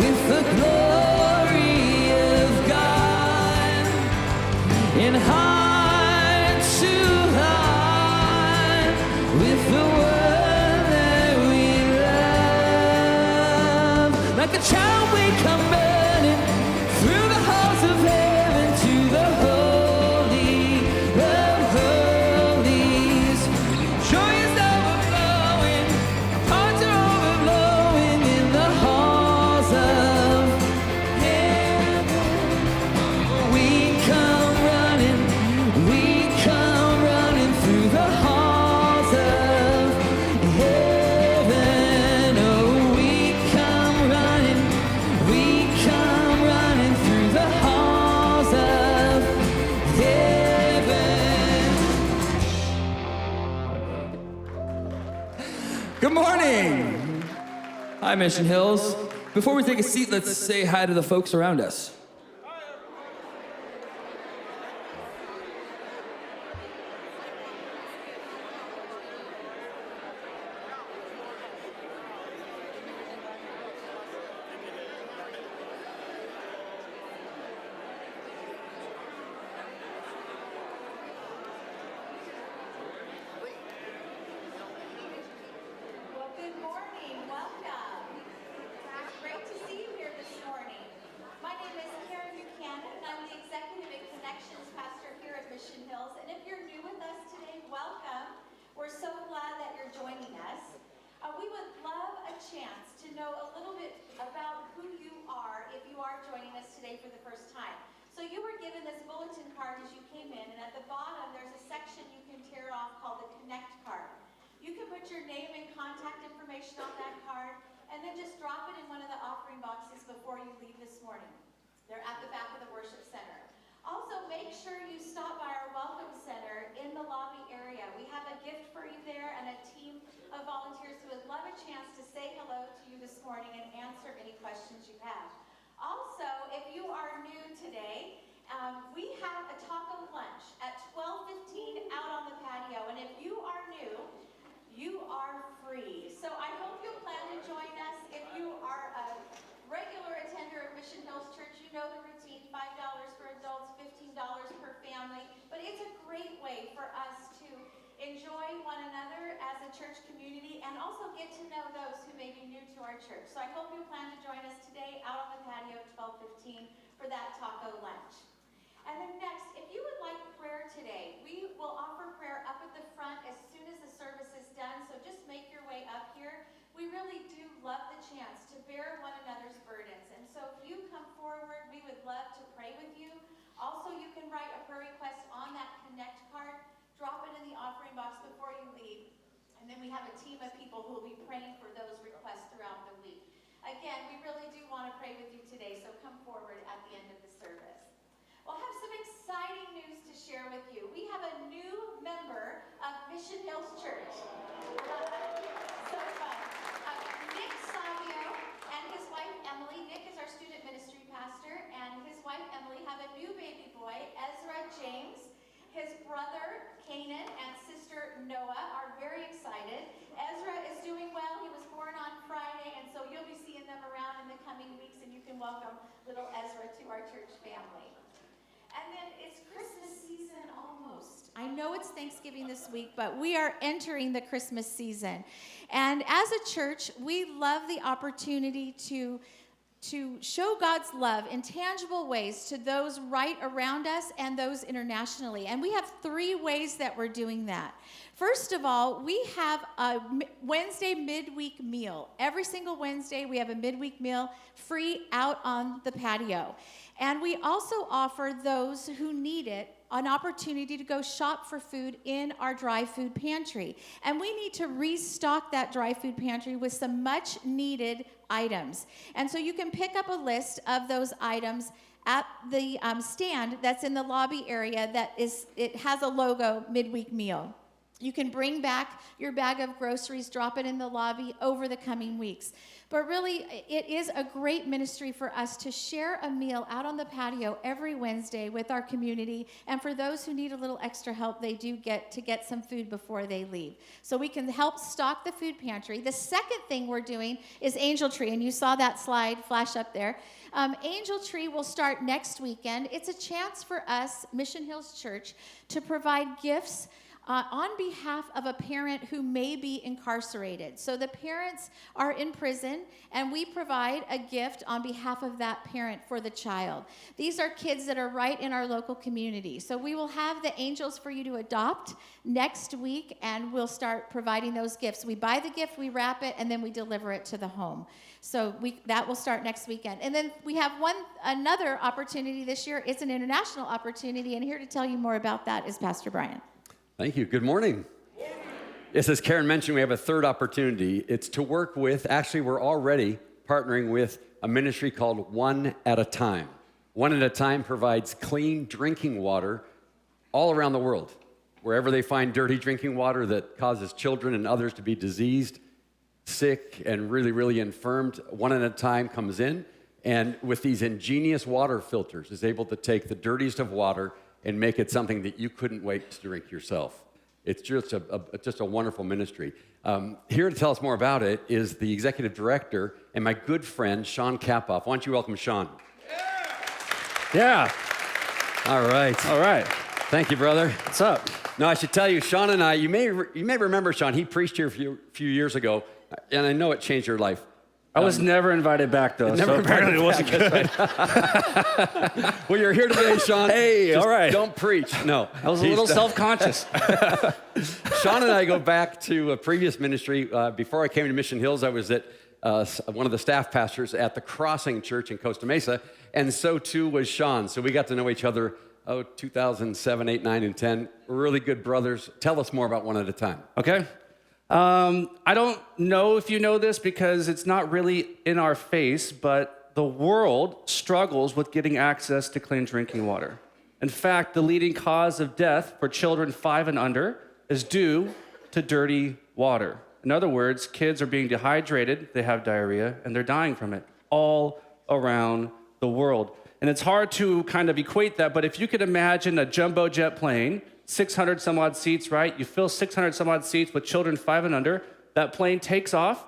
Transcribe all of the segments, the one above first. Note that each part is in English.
with the glory of God and heart to heart with the one that we love. Like a child we come running through the halls of heaven to the Holy of Holies. Joy is overflowing, hearts are overflowing in the halls of heaven. We come running through the halls of heaven. Oh, we come running through the halls of heaven. Good morning. Hi, Mission Hills. Before we take a seat, let's say hi to the folks around us. Well, good morning. Welcome. Great to see you here this morning. My name is Karen Buchanan, and I'm the Executive and Connections Pastor here at Mission Hills. And if you're new with us today, welcome. We're so glad that you're joining us. We would love a chance to know a little bit about who you are if you are joining us today for the first time. So you were given this bulletin card as you came in, and at the bottom there's a section you can tear off called the Connect card. You can put your name and contact information on that card, and then just drop it in one of the offering boxes before you leave this morning. They're at the back of the worship center. Also, make sure you stop by our Welcome Center in the lobby area. We have a gift for you there and a team of volunteers who would love a chance to say hello to you this morning and answer any questions you have. Also, if you are new today, we have a taco lunch at 12:15 out on the patio, and if you are new, you are free. So I hope you'll plan to join us. If you are a regular attender of Mission Hills Church, you know the routine, $5 for adults, $15 per family. But it's a great way for us to enjoy one another as a church community and also get to know those who may be new to our church. So I hope you'll plan to join us today out on the patio at 12:15 for that taco lunch. And then next, if you would like prayer today, we will offer prayer up at the front as soon as the service is done, so just make your way up here. We really do love the chance to bear one another's burdens, and so if you come forward, we would love to pray with you. Also, you can write a prayer request on that Connect card, drop it in the offering box before you leave, and then we have a team of people who will be praying for those requests throughout the week. Again, we really do want to pray with you today, so come forward at the end of the service. We'll have some exciting news to share with you. We have a new member of Mission Hills Church. So fun. Nick Savio and his wife Emily. Nick is our student ministry pastor, and his wife Emily have a new baby boy, Ezra James. His brother Canaan and sister Noah are very excited. Ezra is doing well. He was born on Friday, and so you'll be seeing them around in the coming weeks, and you can welcome little Ezra to our church family. And then it's Christmas season almost. I know it's Thanksgiving this week, but we are entering the Christmas season. And as a church, we love the opportunity to show God's love in tangible ways to those right around us and those internationally. And we have 3 ways that we're doing that. First of all, we have a Wednesday midweek meal. Every single Wednesday, we have a midweek meal free out on the patio. And we also offer those who need it an opportunity to go shop for food in our dry food pantry. And we need to restock that dry food pantry with some much needed items. And so you can pick up a list of those items at the stand that's in the lobby area it has a logo, midweek meal. You can bring back your bag of groceries, drop it in the lobby over the coming weeks. But really, it is a great ministry for us to share a meal out on the patio every Wednesday with our community. And for those who need a little extra help, they do get some food before they leave. So we can help stock the food pantry. The second thing we're doing is Angel Tree, and you saw that slide flash up there. Angel Tree will start next weekend. It's a chance for us, Mission Hills Church, to provide gifts on behalf of a parent who may be incarcerated. So the parents are in prison, and we provide a gift on behalf of that parent for the child. These are kids that are right in our local community. So we will have the Angels for You to Adopt next week, and we'll start providing those gifts. We buy the gift, we wrap it, and then we deliver it to the home. So that will start next weekend. And then we have another opportunity this year. It's an international opportunity, and here to tell you more about that is Pastor Brian. Thank you. Good morning. Yes, as Karen mentioned, we have a third opportunity. It's to work with, actually, we're already partnering with a ministry called One at a Time. One at a Time provides clean drinking water all around the world. Wherever they find dirty drinking water that causes children and others to be diseased, sick, and really, really infirmed, One at a Time comes in, and with these ingenious water filters is able to take the dirtiest of water and make it something that you couldn't wait to drink yourself. It's just a wonderful ministry. Here to tell us more about it is the executive director and my good friend, Sean Kapoff. Why don't you welcome Sean? Yeah. All right. All right. Thank you, brother. What's up? Now, I should tell you, Sean and I, you may remember Sean. He preached here a few years ago, and I know it changed your life. I was never invited back, though, so apparently it wasn't good. Right. Well, you're here today, Sean. Hey, all right. Don't preach. No. I was a little self-conscious. Sean and I go back to a previous ministry. Before I came to Mission Hills, I was at one of the staff pastors at the Crossing Church in Costa Mesa, and so too was Sean. So we got to know each other, 2007, 8, 9, and 10. We're really good brothers. Tell us more about One at a Time. Okay. I don't know if you know this because it's not really in our face, but the world struggles with getting access to clean drinking water. In fact, the leading cause of death for children 5 and under is due to dirty water. In other words, kids are being dehydrated, they have diarrhea, and they're dying from it all around the world. And it's hard to kind of equate that, but if you could imagine a jumbo jet plane, 600 some odd seats, right? You fill 600 some odd seats with children 5 and under. That plane takes off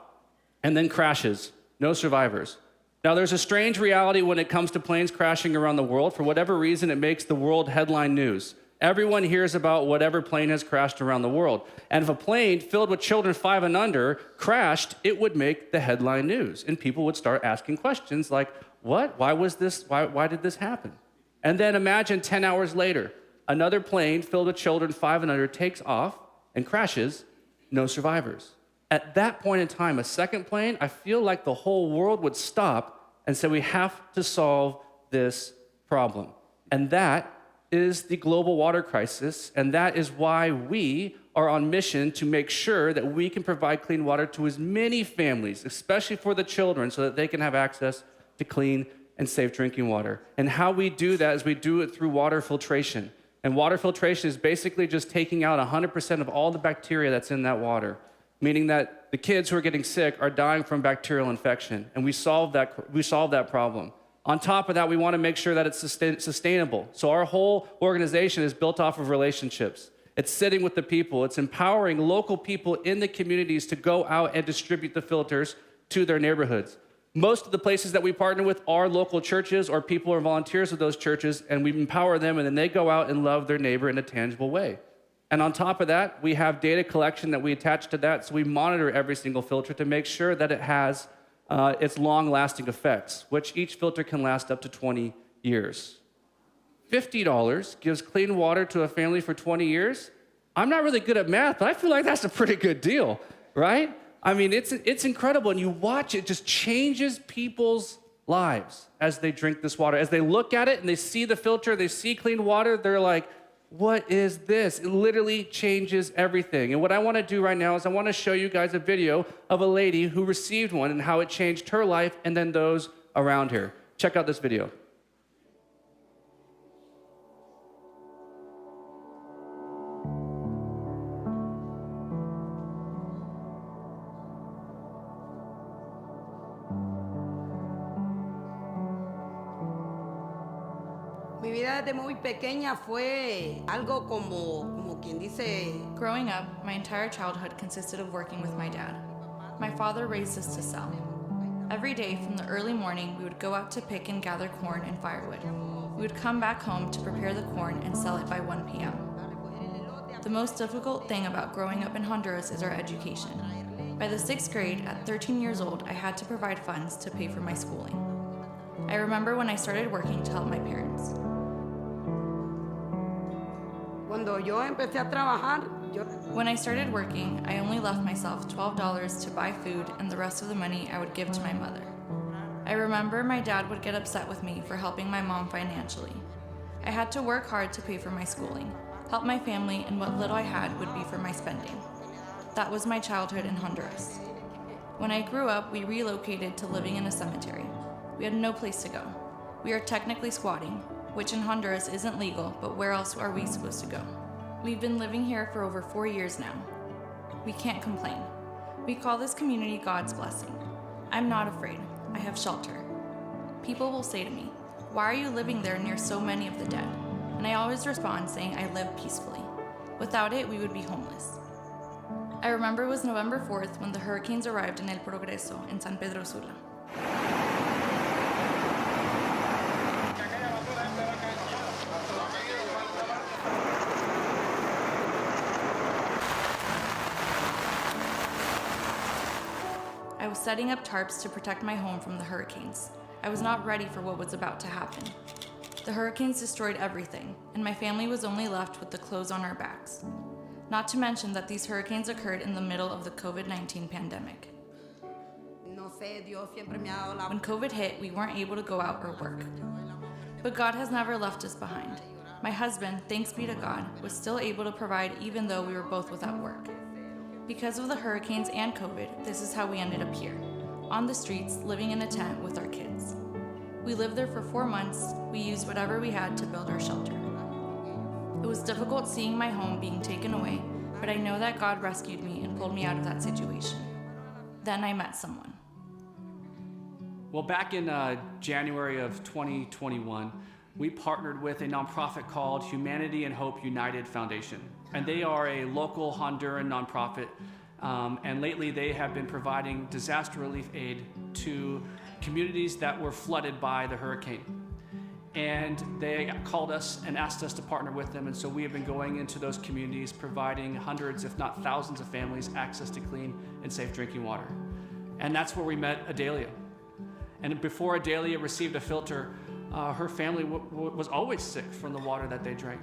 and then crashes. No survivors. Now, there's a strange reality when it comes to planes crashing around the world. For whatever reason, it makes the world headline news. Everyone hears about whatever plane has crashed around the world. And if a plane filled with children 5 and under crashed, it would make the headline news. And people would start asking questions like, what? Why was this? Why did this happen? And then imagine 10 hours later, another plane filled with children 5 and under takes off and crashes, no survivors. At that point in time, a second plane, I feel like the whole world would stop and say, we have to solve this problem. And that is the global water crisis, and that is why we are on mission to make sure that we can provide clean water to as many families, especially for the children, so that they can have access to clean and safe drinking water. And how we do that is we do it through water filtration. And water filtration is basically just taking out 100% of all the bacteria that's in that water, meaning that the kids who are getting sick are dying from bacterial infection. And we solve that problem. On top of that, we want to make sure that it's sustainable. So our whole organization is built off of relationships. It's sitting with the people. It's empowering local people in the communities to go out and distribute the filters to their neighborhoods. Most of the places that we partner with are local churches or people who are volunteers with those churches, and we empower them, and then they go out and love their neighbor in a tangible way. And on top of that, we have data collection that we attach to that, so we monitor every single filter to make sure that it has its long-lasting effects, which each filter can last up to 20 years. $50 gives clean water to a family for 20 years. I'm not really good at math, but I feel like that's a pretty good deal, right? I mean, it's incredible, and you watch it just changes people's lives as they drink this water. As they look at it and they see the filter, they see clean water, they're like, what is this? It literally changes everything. And what I want to do right now is I want to show you guys a video of a lady who received one and how it changed her life and then those around her. Check out this video. Mi vida desde muy pequeña fue algo como quien dice, Growing up, my entire childhood consisted of working with my dad. My father raised us to sell. Every day from the early morning, we would go out to pick and gather corn and firewood. We would come back home to prepare the corn and sell it by 1 p.m. The most difficult thing about growing up in Honduras is our education. By the 6th grade, at 13 years old, I had to provide funds to pay for my schooling. I remember when I started working to help my parents. cuando yo empecé a trabajar, When I started working, I only left myself $12 to buy food and the rest of the money I would give to my mother. I remember my dad would get upset with me for helping my mom financially. I had to work hard to pay for my schooling, help my family, and what little I had would be for my spending. That was my childhood in Honduras. When I grew up, we relocated to living in a cemetery. We had no place to go. We are technically squatting, which in Honduras isn't legal, but where else are we supposed to go? We've been living here for over 4 years now. We can't complain. We call this community God's blessing. I'm not afraid. I have shelter. People will say to me, "Why are you living there near so many of the dead?" And I always respond saying I live peacefully. Without it, we would be homeless. I remember it was November 4th when the hurricanes arrived in El Progreso in San Pedro Sula. I was setting up tarps to protect my home from the hurricanes. I was not ready for what was about to happen. The hurricanes destroyed everything, and my family was only left with the clothes on our backs. Not to mention that these hurricanes occurred in the middle of the COVID-19 pandemic. no sé, Dios siempre me ha dado la... When COVID hit, we weren't able to go out or work. But God has never left us behind. My husband, thanks be to God, was still able to provide even though we were both without work. Because of the hurricanes and COVID, this is how we ended up here, on the streets, living in a tent with our kids. We lived there for 4 months. We used whatever we had to build our shelter. It was difficult seeing my home being taken away, but I know that God rescued me and pulled me out of that situation. Then I met someone. Well, back in January of 2021, we partnered with a nonprofit called Humanity and Hope United Foundation. And they are a local Honduran nonprofit. And lately they have been providing disaster relief aid to communities that were flooded by the hurricane. And they called us and asked us to partner with them. And so we have been going into those communities, providing hundreds, if not thousands of families access to clean and safe drinking water. And that's where we met Adelia. And before Adelia received a filter, her family was always sick from the water that they drank.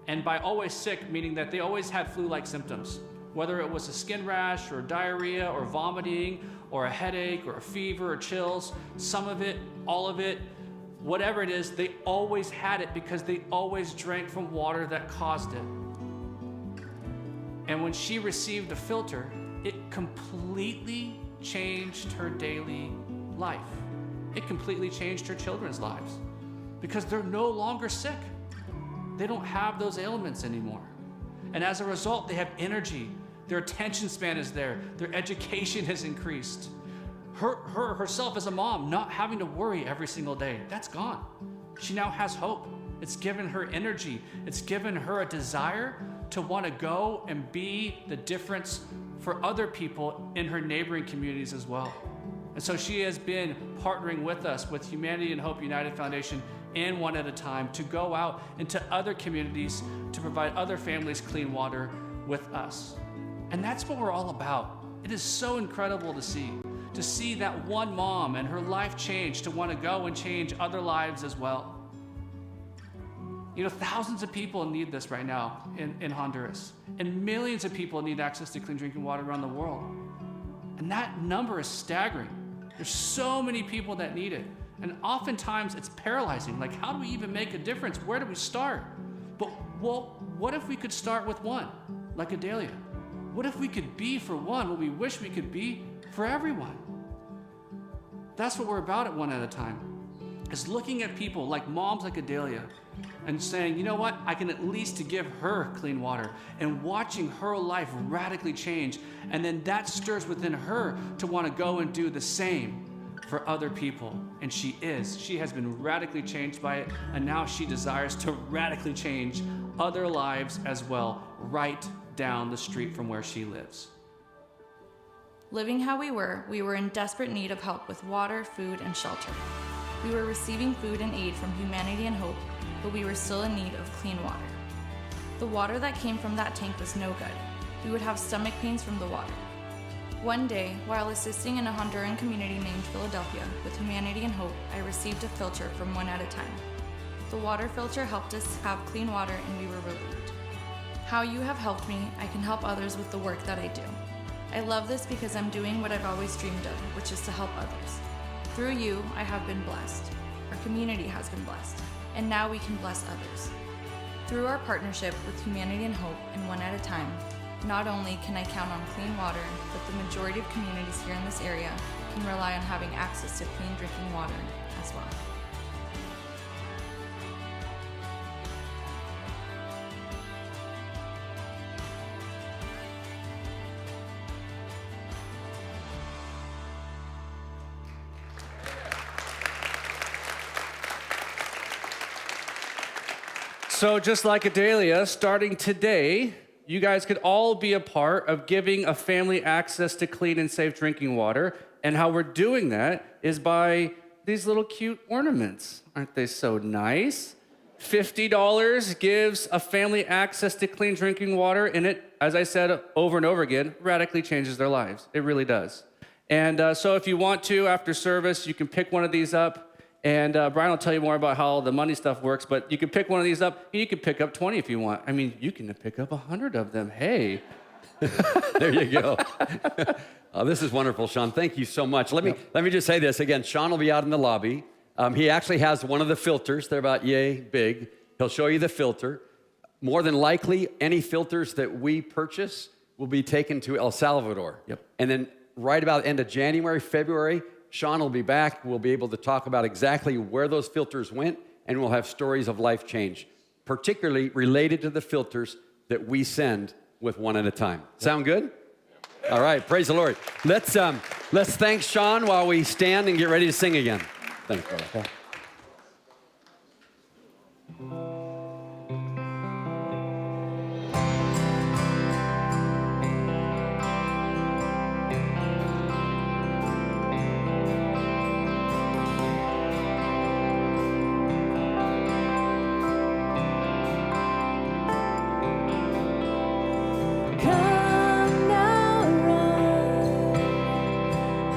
And by always sick, meaning that they always had flu-like symptoms, whether it was a skin rash or diarrhea or vomiting or a headache or a fever or chills, some of it, all of it, whatever it is, they always had it because they always drank from water that caused it. And when she received the filter, it completely changed her daily life. It completely changed her children's lives because they're no longer sick. They don't have those ailments anymore. And as a result, they have energy. Their attention span is there. Their education has increased. Herself as a mom, not having to worry every single day, that's gone. She now has hope. It's given her energy. It's given her a desire to want to go and be the difference for other people in her neighboring communities as well. And so she has been partnering with us, with Humanity and Hope United Foundation and One at a Time, to go out into other communities to provide other families clean water with us. And that's what we're all about. It is so incredible to see that one mom and her life change to want to go and change other lives as well. You know, thousands of people need this right now in Honduras, and millions of people need access to clean drinking water around the world. And that number is staggering. There's so many people that need it. And oftentimes it's paralyzing. Like, how do we even make a difference? Where do we start? But, well, what if we could start with one, like Adelia? What if we could be for one what we wish we could be for everyone? That's what we're about at One at a Time, is looking at people like moms like Adelia and saying, you know what, I can at least to give her clean water, and watching her life radically change. And then that stirs within her to want to go and do the same for other people. And she is. She has been radically changed by it, and now she desires to radically change other lives as well, right down the street from where she lives. Living how we were in desperate need of help with water, food, and shelter. We were receiving food and aid from Humanity and Hope, but we were still in need of clean water. The water that came from that tank was no good. We would have stomach pains from the water. One day, while assisting in a Honduran community named Philadelphia with Humanity and Hope, I received a filter from One at a Time. The water filter helped us have clean water, and we were relieved. How you have helped me, I can help others with the work that I do. I love this because I'm doing what I've always dreamed of, which is to help others. Through you, I have been blessed. Our community has been blessed, and now we can bless others. Through our partnership with Humanity and Hope and One at a Time, not only can I count on clean water, but the majority of communities here in this area can rely on having access to clean drinking water as well. So just like Adalia, starting today, you guys could all be a part of giving a family access to clean and safe drinking water. And how we're doing that is by these little cute ornaments. Aren't they so nice? $50 gives a family access to clean drinking water, and it, as I said over and over again, radically changes their lives. It really does. And so if you want to, after service, you can pick one of these up. And Brian will tell you more about how the money stuff works, but you can pick one of these up, and you can pick up 20 if you want. I mean, you can pick up 100 of them. Hey. There you go. This is wonderful, Sean. Thank you so much. Let me just say this again. Sean will be out in the lobby. He actually has one of the filters. They're about yay big. He'll show you the filter. More than likely, any filters that we purchase will be taken to El Salvador. Yep. And then right about the end of January, February, Sean will be back. We'll be able to talk about exactly where those filters went, and we'll have stories of life change, particularly related to the filters that we send with One at a Time. Sound good? All right, praise the Lord. Let's thank Sean while we stand and get ready to sing again. Thanks, brother. Come now, run,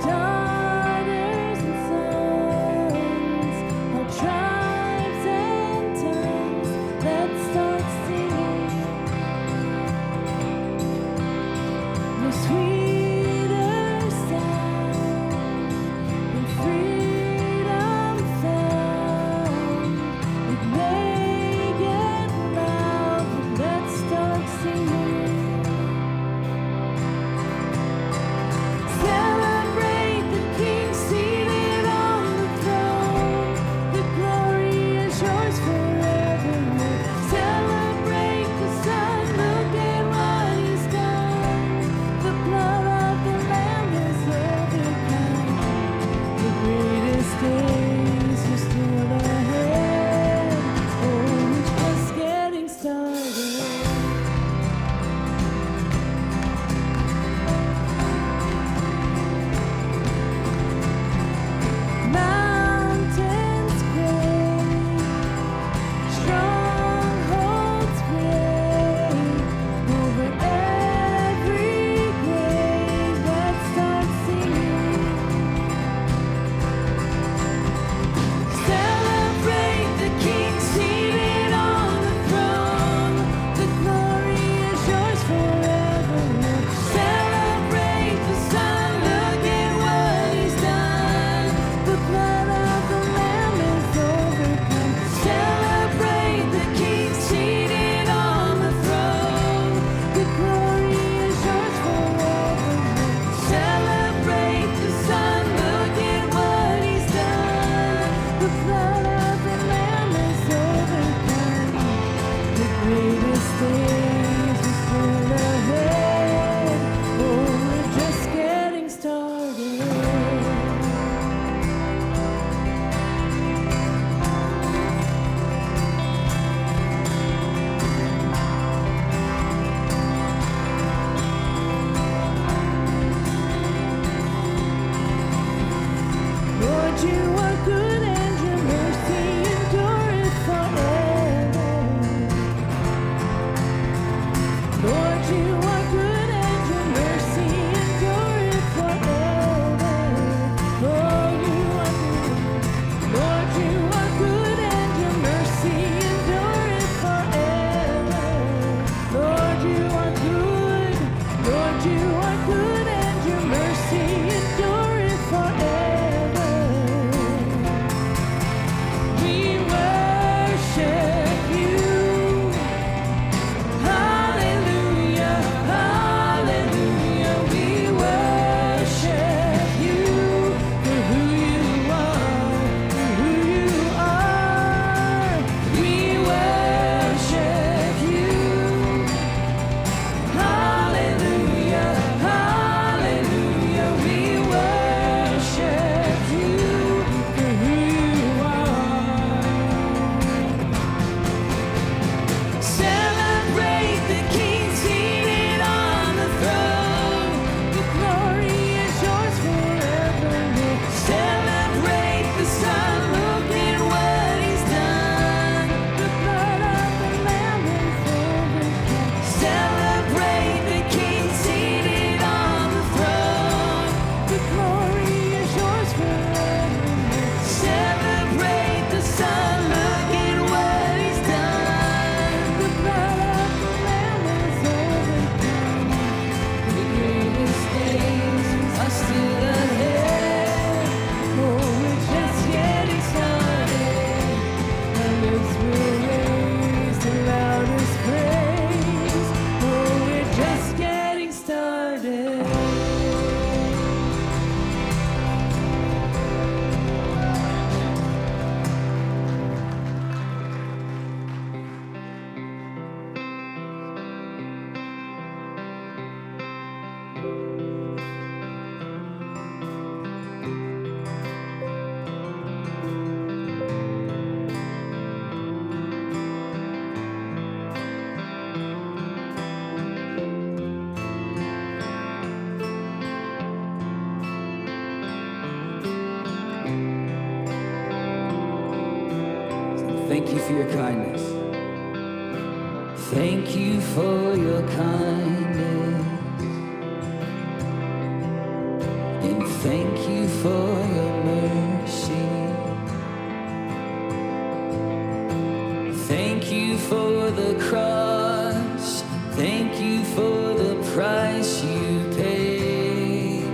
daughters and sons, all tribes and tongues. Thank you for your kindness. Thank you for your kindness. And thank you for your mercy. Thank you for the cross. Thank you for the price you paid.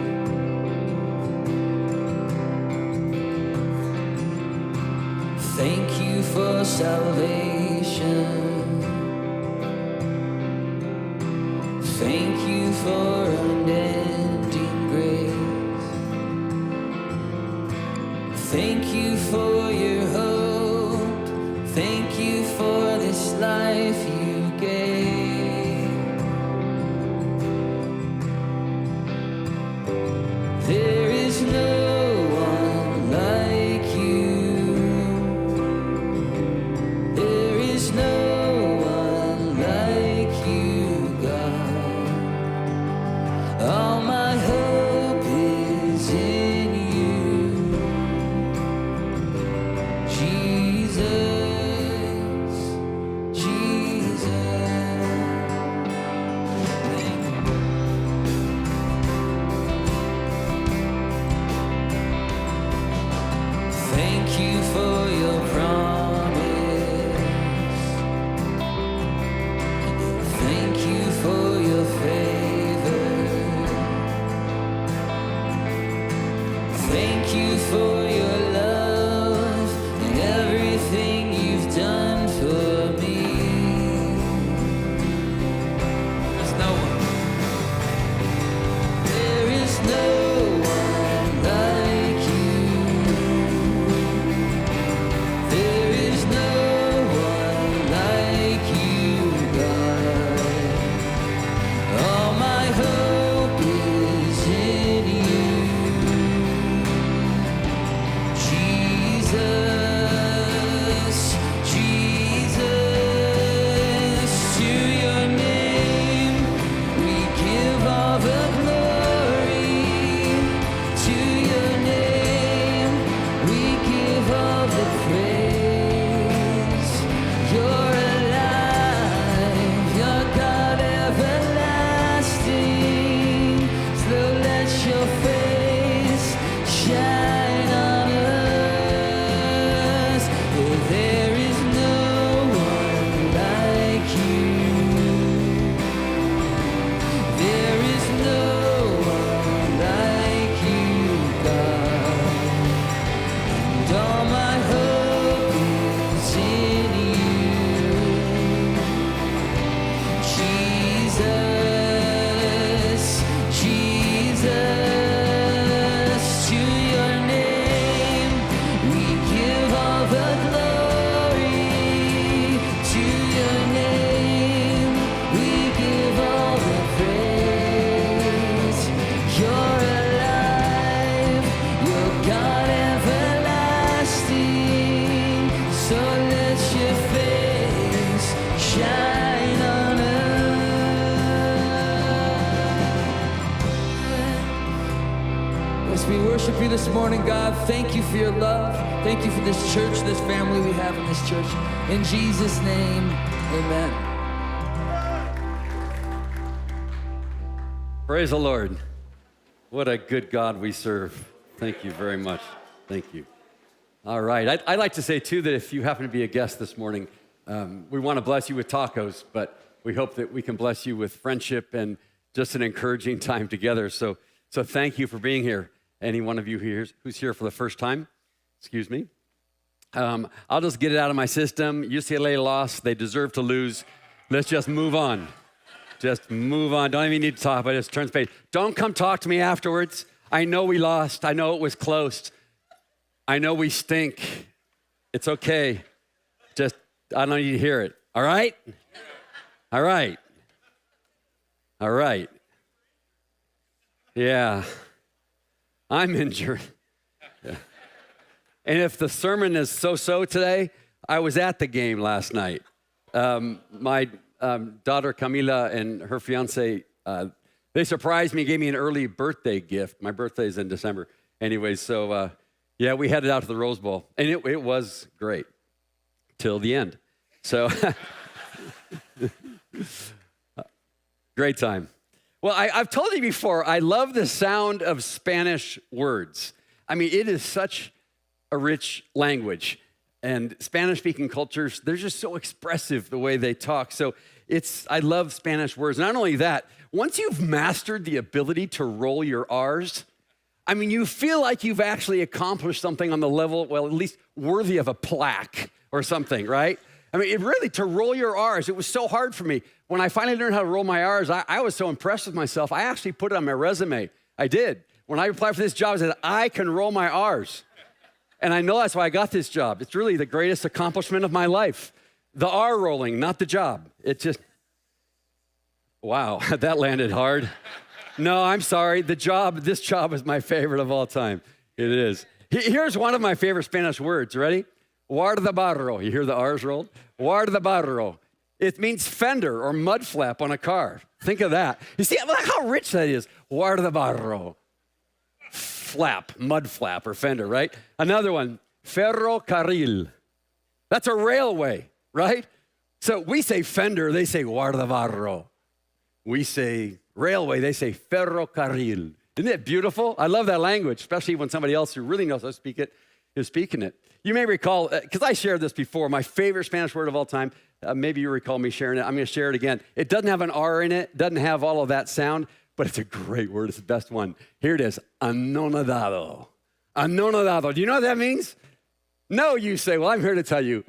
Thank you for salvation. Thank you for unending grace. Thank you for your hope. Thank you for this life you gave. There is no one like you. There is no one like you, God. All my hope is in you, Jesus, Jesus. Thank you for your promise. Thank you for your favor. Thank you for your love and everything you've done for me. There's no one. There is no one like you. There is no one like you, God. All my hope is in you, Jesus, Jesus. To your name we give all the glory. To your name we give all the praise. You're alive, you're God everlasting. So let your face shine on us. For there is no one like you. There is no one like you, God. And all my hope is in you, Jesus, Jesus. To your name we give all the glory. To your name we give all the praise. You're alive, you're God everlasting. So let your face shine on us. As we worship you this morning, God, thank you for your love. Thank you for this church, this family we have in this church. In Jesus' name, amen. Praise the Lord. What a good God we serve. Thank you very much. Thank you. All right. I'd like to say, too, that if you happen to be a guest this morning, we want to bless you with tacos, but we hope that we can bless you with friendship and just an encouraging time together. So thank you for being here. Any one of you who's here for the first time, excuse me. I'll just get it out of my system. UCLA lost. They deserve to lose. Let's just move on. Just move on. Don't even need to talk about it. Just turn the page. Don't come talk to me afterwards. I know we lost. I know it was close. I know we stink. It's okay. Just, I don't need to hear it. All right? All right. All right. Yeah. I'm injured. Yeah. And if the sermon is so-so today, I was at the game last night. My daughter Camila and her fiance, they surprised me, gave me an early birthday gift. My birthday is in December. Anyways, so yeah, we headed out to the Rose Bowl, and it was great. till the end. So, great time. Well, I've told you before, I love the sound of Spanish words. I mean, it is such a rich language. And Spanish-speaking cultures, they're just so expressive the way they talk. So I love Spanish words. Not only that, once you've mastered the ability to roll your R's, I mean, you feel like you've actually accomplished something on the level, well, at least worthy of a plaque or something, right? I mean, to roll your R's, it was so hard for me. When I finally learned how to roll my R's, I was so impressed with myself. I actually put it on my resume. I did. When I applied for this job, I said, I can roll my R's. And I know that's why I got this job. It's really the greatest accomplishment of my life. The R rolling, not the job. Wow, that landed hard. No, I'm sorry. This job is my favorite of all time. It is. Here's one of my favorite Spanish words. Ready? Guardabarro. You hear the R's rolled? Guardabarro. It means fender or mud flap on a car. Think of that. You see how rich that is? Guardabarro. Flap, mud flap or fender, right? Another one, ferrocarril. That's a railway, right? So we say fender, they say guardabarro. We say railway, they say ferrocarril. Isn't it beautiful? I love that language, especially when somebody else who really knows how to speak it is speaking it. You may recall, because I shared this before, my favorite Spanish word of all time, maybe you recall me sharing it. I'm going to share it again. It doesn't have an R in it, doesn't have all of that sound, but it's a great word. It's the best one. Here it is, anonadado. Anonadado. Do you know what that means? No, you say. Well, I'm here to tell you.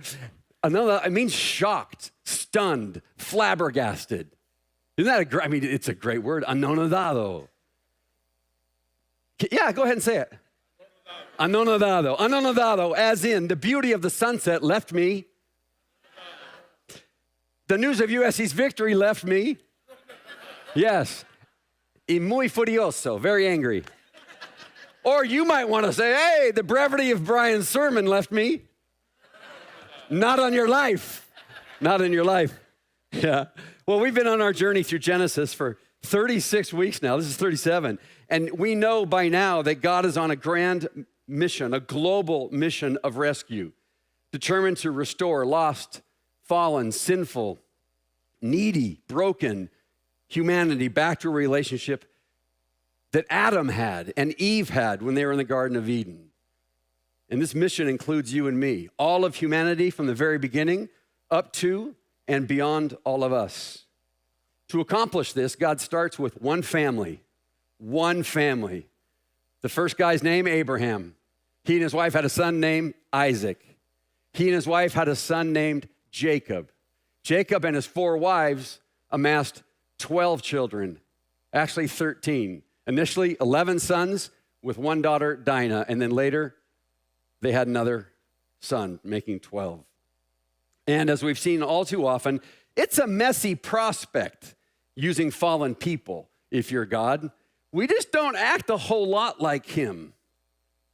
It means shocked, stunned, flabbergasted. Isn't that it's a great word, anonadado. Yeah, go ahead and say it. Anonadado. Anonadado, as in the beauty of the sunset left me. The news of USC's victory left me. Yes. Y muy furioso, very angry. Or you might want to say, hey, the brevity of Brian's sermon left me. Not on your life. Not in your life. Yeah. Well, we've been on our journey through Genesis for 36 weeks now. This is 37. And we know by now that God is on a grand mission, a global mission of rescue, determined to restore lost, fallen, sinful, needy, broken humanity back to a relationship that Adam had and Eve had when they were in the Garden of Eden. And this mission includes you and me, all of humanity from the very beginning up to and beyond all of us. To accomplish this, God starts with one family. One family. The first guy's name, Abraham. He and his wife had a son named Isaac. He and his wife had a son named Jacob. Jacob and his 4 wives amassed 12 children, actually 13. Initially, 11 sons with 1 daughter, Dinah, and then later they had another son, making 12. And as we've seen all too often, it's a messy prospect using fallen people if you're God. We just don't act a whole lot like him.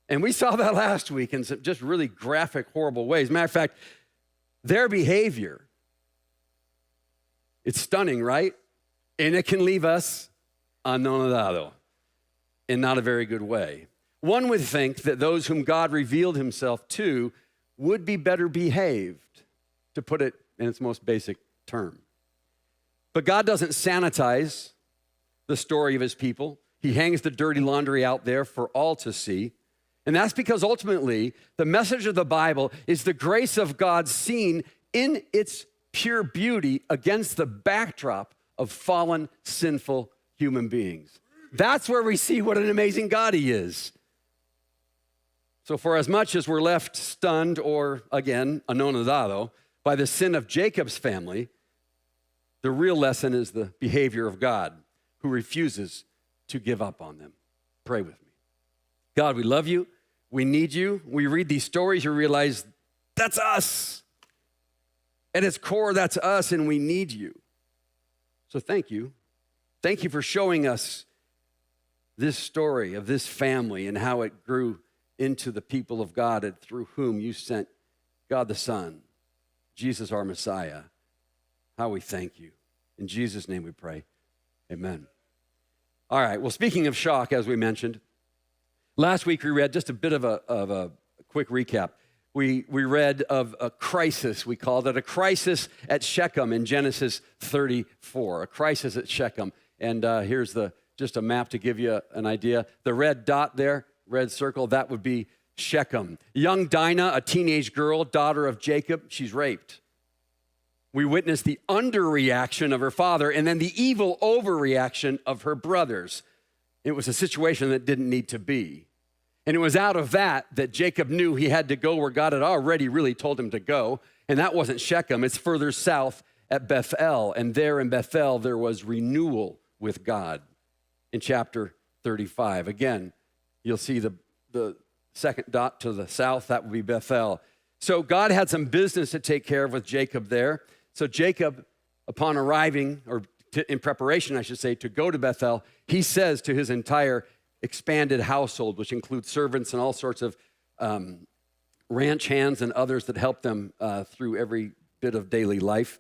And we saw that last week in some just really graphic, horrible ways. Matter of fact, their behavior, it's stunning, right? And it can leave us anonadado in not a very good way. One would think that those whom God revealed himself to would be better behaved, to put it in its most basic term. But God doesn't sanitize the story of his people. He hangs the dirty laundry out there for all to see. And that's because ultimately, the message of the Bible is the grace of God seen in its pure beauty against the backdrop of fallen, sinful human beings. That's where we see what an amazing God he is. So for as much as we're left stunned or, again, anonadado by the sin of Jacob's family, the real lesson is the behavior of God, who refuses to give up on them. Pray with me. God, we love you. We need you. We read these stories, you realize that's us. At its core, that's us, and we need you. So thank you. Thank you for showing us this story of this family and how it grew into the people of God and through whom you sent God the Son, Jesus our Messiah. How we thank you. In Jesus' name we pray. Amen. All right, well, speaking of shock, as we mentioned, last week we read just a bit of a quick recap. we read of a crisis, we called it a crisis at Shechem in Genesis 34, a crisis at Shechem. And here's just a map to give you an idea. The red dot there, red circle, that would be Shechem. Young Dinah, a teenage girl, daughter of Jacob, she's raped. We witnessed the underreaction of her father and then the evil overreaction of her brothers. It was a situation that didn't need to be. And it was out of that Jacob knew he had to go where God had already really told him to go. And that wasn't Shechem, it's further south at Bethel. And there in Bethel, there was renewal with God in chapter 35. Again, you'll see the second dot to the south, that would be Bethel. So God had some business to take care of with Jacob there. So Jacob, upon arriving, or in preparation, I should say, to go to Bethel, he says to his entire expanded household, which includes servants and all sorts of ranch hands and others that help them through every bit of daily life.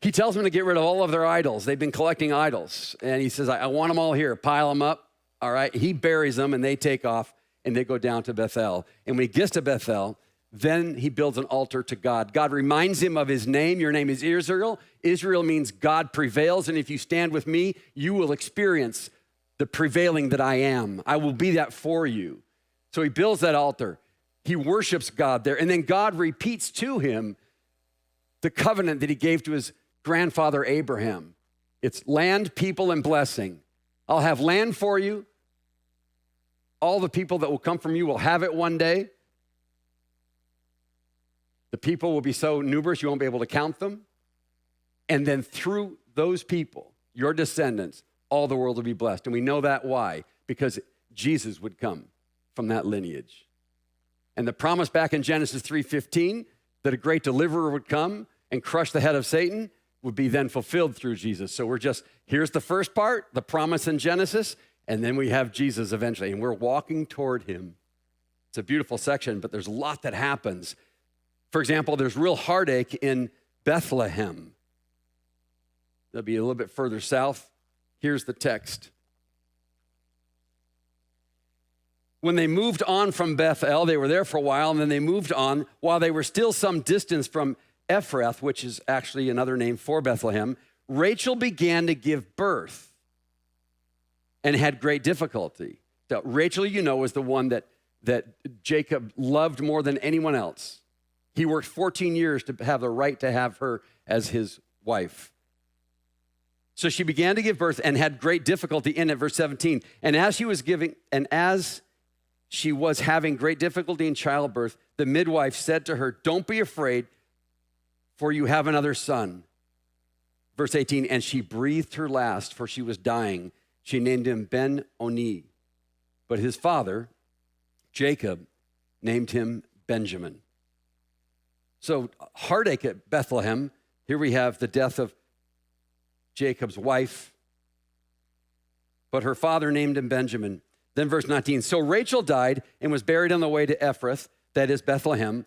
He tells them to get rid of all of their idols. They've been collecting idols. And he says, I want them all here. Pile them up. All right. He buries them and they take off and they go down to Bethel. And when he gets to Bethel, then he builds an altar to God. God reminds him of his name. Your name is Israel. Israel means God prevails. And if you stand with me, you will experience the prevailing that I am. I will be that for you. So he builds that altar. He worships God there. And then God repeats to him the covenant that he gave to his grandfather Abraham. It's land, people, and blessing. I'll have land for you. All the people that will come from you will have it one day. The people will be so numerous you won't be able to count them. And then through those people, your descendants, all the world will be blessed. And we know that why? Because Jesus would come from that lineage. And the promise back in Genesis 3:15 that a great deliverer would come and crush the head of Satan would be then fulfilled through Jesus. So here's the first part, the promise in Genesis, and then we have Jesus eventually, and we're walking toward him. It's a beautiful section, but there's a lot that happens. For example, there's real heartache in Bethlehem. That'll be a little bit further south. Here's the text. When they moved on from Bethel, they were there for a while, and then they moved on while they were still some distance from Ephrath, which is actually another name for Bethlehem. Rachel began to give birth and had great difficulty. So Rachel, you know, is the one that Jacob loved more than anyone else. He worked 14 years to have the right to have her as his wife. So she began to give birth and had great difficulty in it, verse 17. And as she was having great difficulty in childbirth, the midwife said to her, "Don't be afraid, for you have another son." Verse 18, and she breathed her last, for she was dying. She named him Ben-Oni. But his father, Jacob, named him Benjamin. So heartache at Bethlehem. Here we have the death of Jacob's wife, but her father named him Benjamin. Then verse 19, so Rachel died and was buried on the way to Ephrath, that is Bethlehem.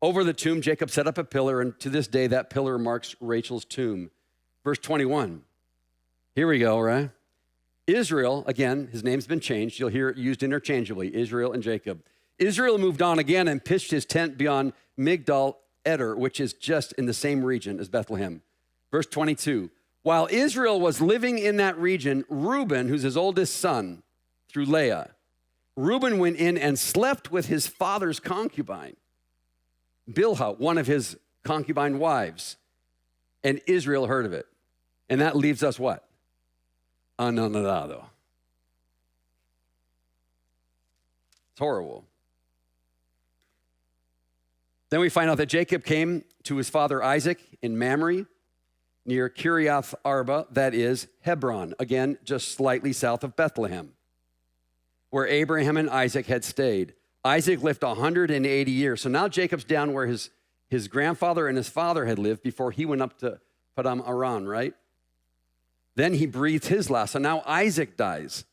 Over the tomb, Jacob set up a pillar, and to this day, that pillar marks Rachel's tomb. Verse 21, here we go, right? Israel, again, his name's been changed. You'll hear it used interchangeably, Israel and Jacob. Israel moved on again and pitched his tent beyond Migdal Eder, which is just in the same region as Bethlehem. Verse 22, while Israel was living in that region, Reuben, who's his oldest son, through Leah, Reuben went in and slept with his father's concubine, Bilhah, one of his concubine wives, and Israel heard of it. And that leaves us what? Anonadado. It's horrible. Then we find out that Jacob came to his father Isaac in Mamre, near Kiriath Arba, that is Hebron, again, just slightly south of Bethlehem, where Abraham and Isaac had stayed. Isaac lived 180 years. So now Jacob's down where his grandfather and his father had lived before he went up to Padam Aram, right? Then he breathed his last. So now Isaac dies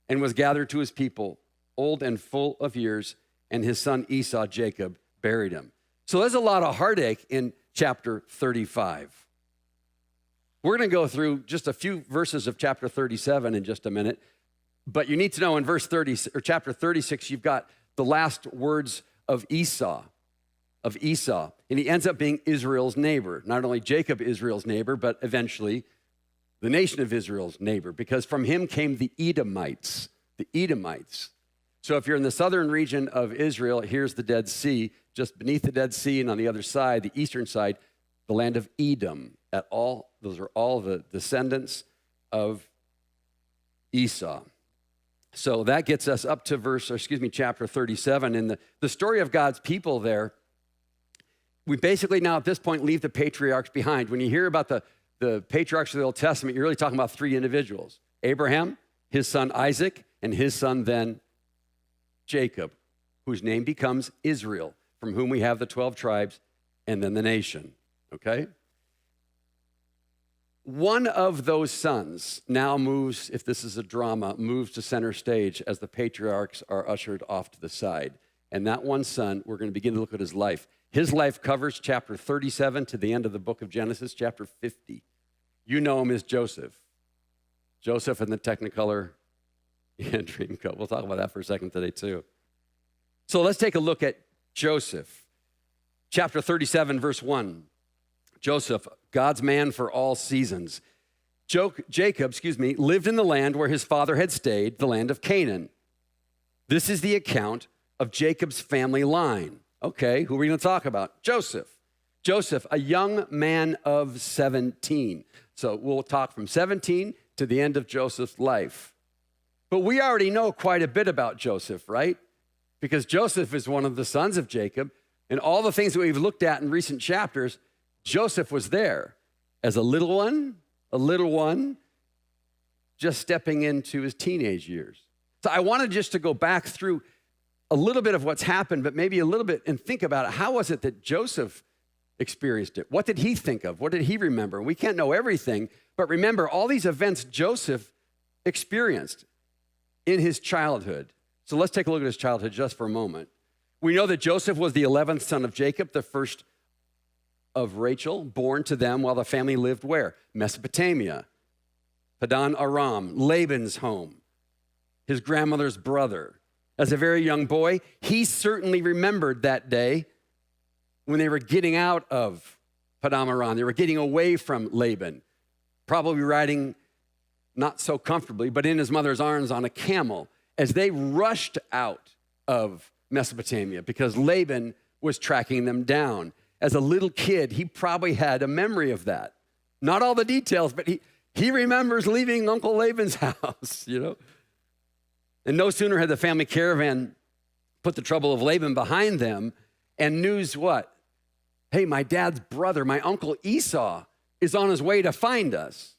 and was gathered to his people, old and full of years, and his son Esau, Jacob, buried him. So there's a lot of heartache in chapter 35. We're going to go through just a few verses of chapter 37 in just a minute. But you need to know in verse 30 or chapter 36, you've got the last words of Esau. And he ends up being Israel's neighbor. Not only Jacob, Israel's neighbor, but eventually the nation of Israel's neighbor, because from him came the Edomites. So if you're in the southern region of Israel, here's the Dead Sea. Just beneath the Dead Sea and on the other side, the eastern side, the land of Edom. Those are all the descendants of Esau. So that gets us up to chapter 37. And the story of God's people there, we basically now at this point leave the patriarchs behind. When you hear about the patriarchs of the Old Testament, you're really talking about three individuals: Abraham, his son Isaac, and his son then Jacob, whose name becomes Israel, from whom we have the 12 tribes and then the nation, okay? One of those sons now moves, if this is a drama, moves to center stage as the patriarchs are ushered off to the side. And that one son, we're going to begin to look at his life. His life covers chapter 37 to the end of the book of Genesis, chapter 50. You know him as Joseph. Joseph in the Technicolor dream coat. We'll talk about that for a second today too. So let's take a look at Joseph. Chapter 37, verse 1. Joseph, God's man for all seasons. Jacob, lived in the land where his father had stayed, the land of Canaan. This is the account of Jacob's family line. Okay, who are we going to talk about? Joseph. Joseph, a young man of 17. So we'll talk from 17 to the end of Joseph's life. But we already know quite a bit about Joseph, right? Because Joseph is one of the sons of Jacob, and all the things that we've looked at in recent chapters, Joseph was there as a little one, just stepping into his teenage years. So I wanted just to go back through a little bit of what's happened, but maybe a little bit, and think about it. How was it that Joseph experienced it? What did he think of? What did he remember? We can't know everything, but remember all these events Joseph experienced in his childhood. So let's take a look at his childhood just for a moment. We know that Joseph was the 11th son of Jacob, the first of Rachel, born to them while the family lived where? Mesopotamia, Padan Aram, Laban's home, his grandmother's brother. As a very young boy, he certainly remembered that day when they were getting out of Padan Aram. They were getting away from Laban, probably riding not so comfortably, but in his mother's arms on a camel, as they rushed out of Mesopotamia because Laban was tracking them down. As a little kid, he probably had a memory of that. Not all the details, but he remembers leaving Uncle Laban's house, And no sooner had the family caravan put the trouble of Laban behind them, and news what? Hey, my dad's brother, my uncle Esau, is on his way to find us.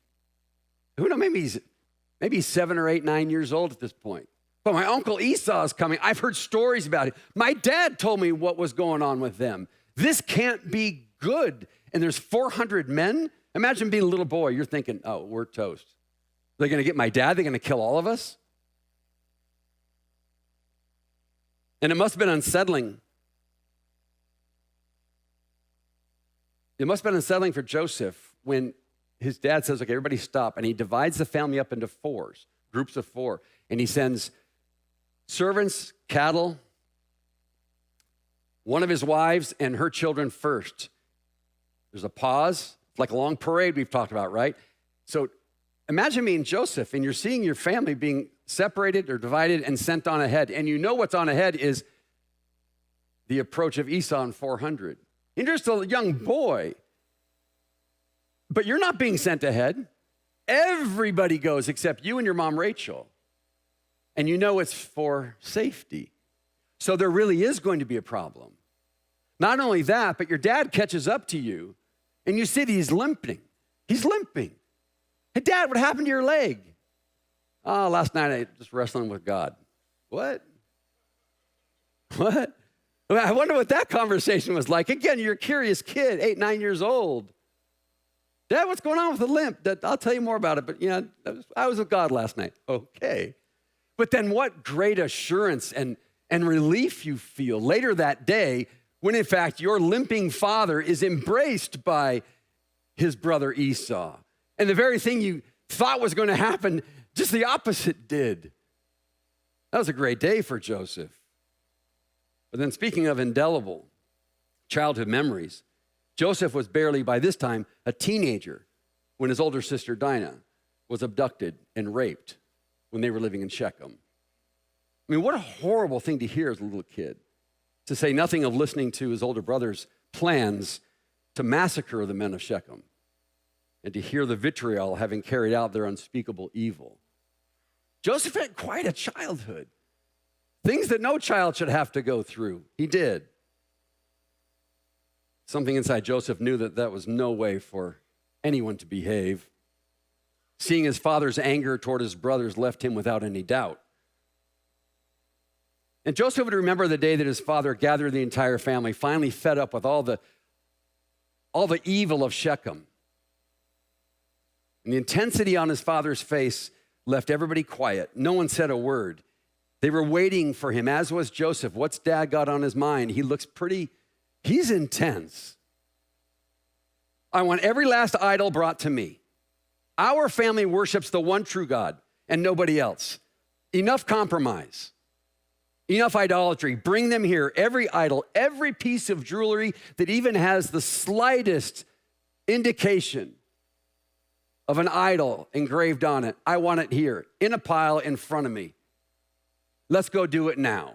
Who knows, maybe he's 7 or 8, 9 years old at this point. But my uncle Esau is coming. I've heard stories about it. My dad told me what was going on with them. This can't be good. And there's 400 men. Imagine being a little boy. You're thinking, oh, we're toast. They're going to get my dad. They're going to kill all of us. And it must have been unsettling. It must have been unsettling for Joseph when his dad says, okay, everybody stop. And he divides the family up into groups of 4. And he sends servants, cattle, one of his wives, and her children first. There's a pause. It's like a long parade we've talked about, right? So imagine being Joseph, and you're seeing your family being separated or divided and sent on ahead. And you know what's on ahead is the approach of Esau and 400. You're just a young boy, but you're not being sent ahead. Everybody goes except you and your mom, Rachel. And you know it's for safety. So there really is going to be a problem. Not only that, but your dad catches up to you, and you see that he's limping. He's limping. Hey, Dad, what happened to your leg? Oh, last night I just wrestling with God. What? I wonder what that conversation was like. Again, you're a curious kid, 8, 9 years old. Dad, what's going on with the limp? I'll tell you more about it, but I was with God last night. Okay. But then what great assurance and relief you feel later that day when in fact your limping father is embraced by his brother Esau. And the very thing you thought was going to happen, just the opposite did. That was a great day for Joseph. But then speaking of indelible childhood memories, Joseph was barely, by this time, a teenager when his older sister Dinah was abducted and raped when they were living in Shechem. I mean, what a horrible thing to hear as a little kid, to say nothing of listening to his older brother's plans to massacre the men of Shechem and to hear the vitriol having carried out their unspeakable evil. Joseph had quite a childhood. Things that no child should have to go through. He did. Something inside Joseph knew that that was no way for anyone to behave. Seeing his father's anger toward his brothers left him without any doubt. And Joseph would remember the day that his father gathered the entire family, finally fed up with all the evil of Shechem. And the intensity on his father's face left everybody quiet. No one said a word. They were waiting for him, as was Joseph. What's dad got on his mind? He's intense. I want every last idol brought to me. Our family worships the one true God and nobody else. Enough compromise. Enough idolatry. Bring them here. Every idol, every piece of jewelry that even has the slightest indication of an idol engraved on it. I want it here in a pile in front of me. Let's go do it now.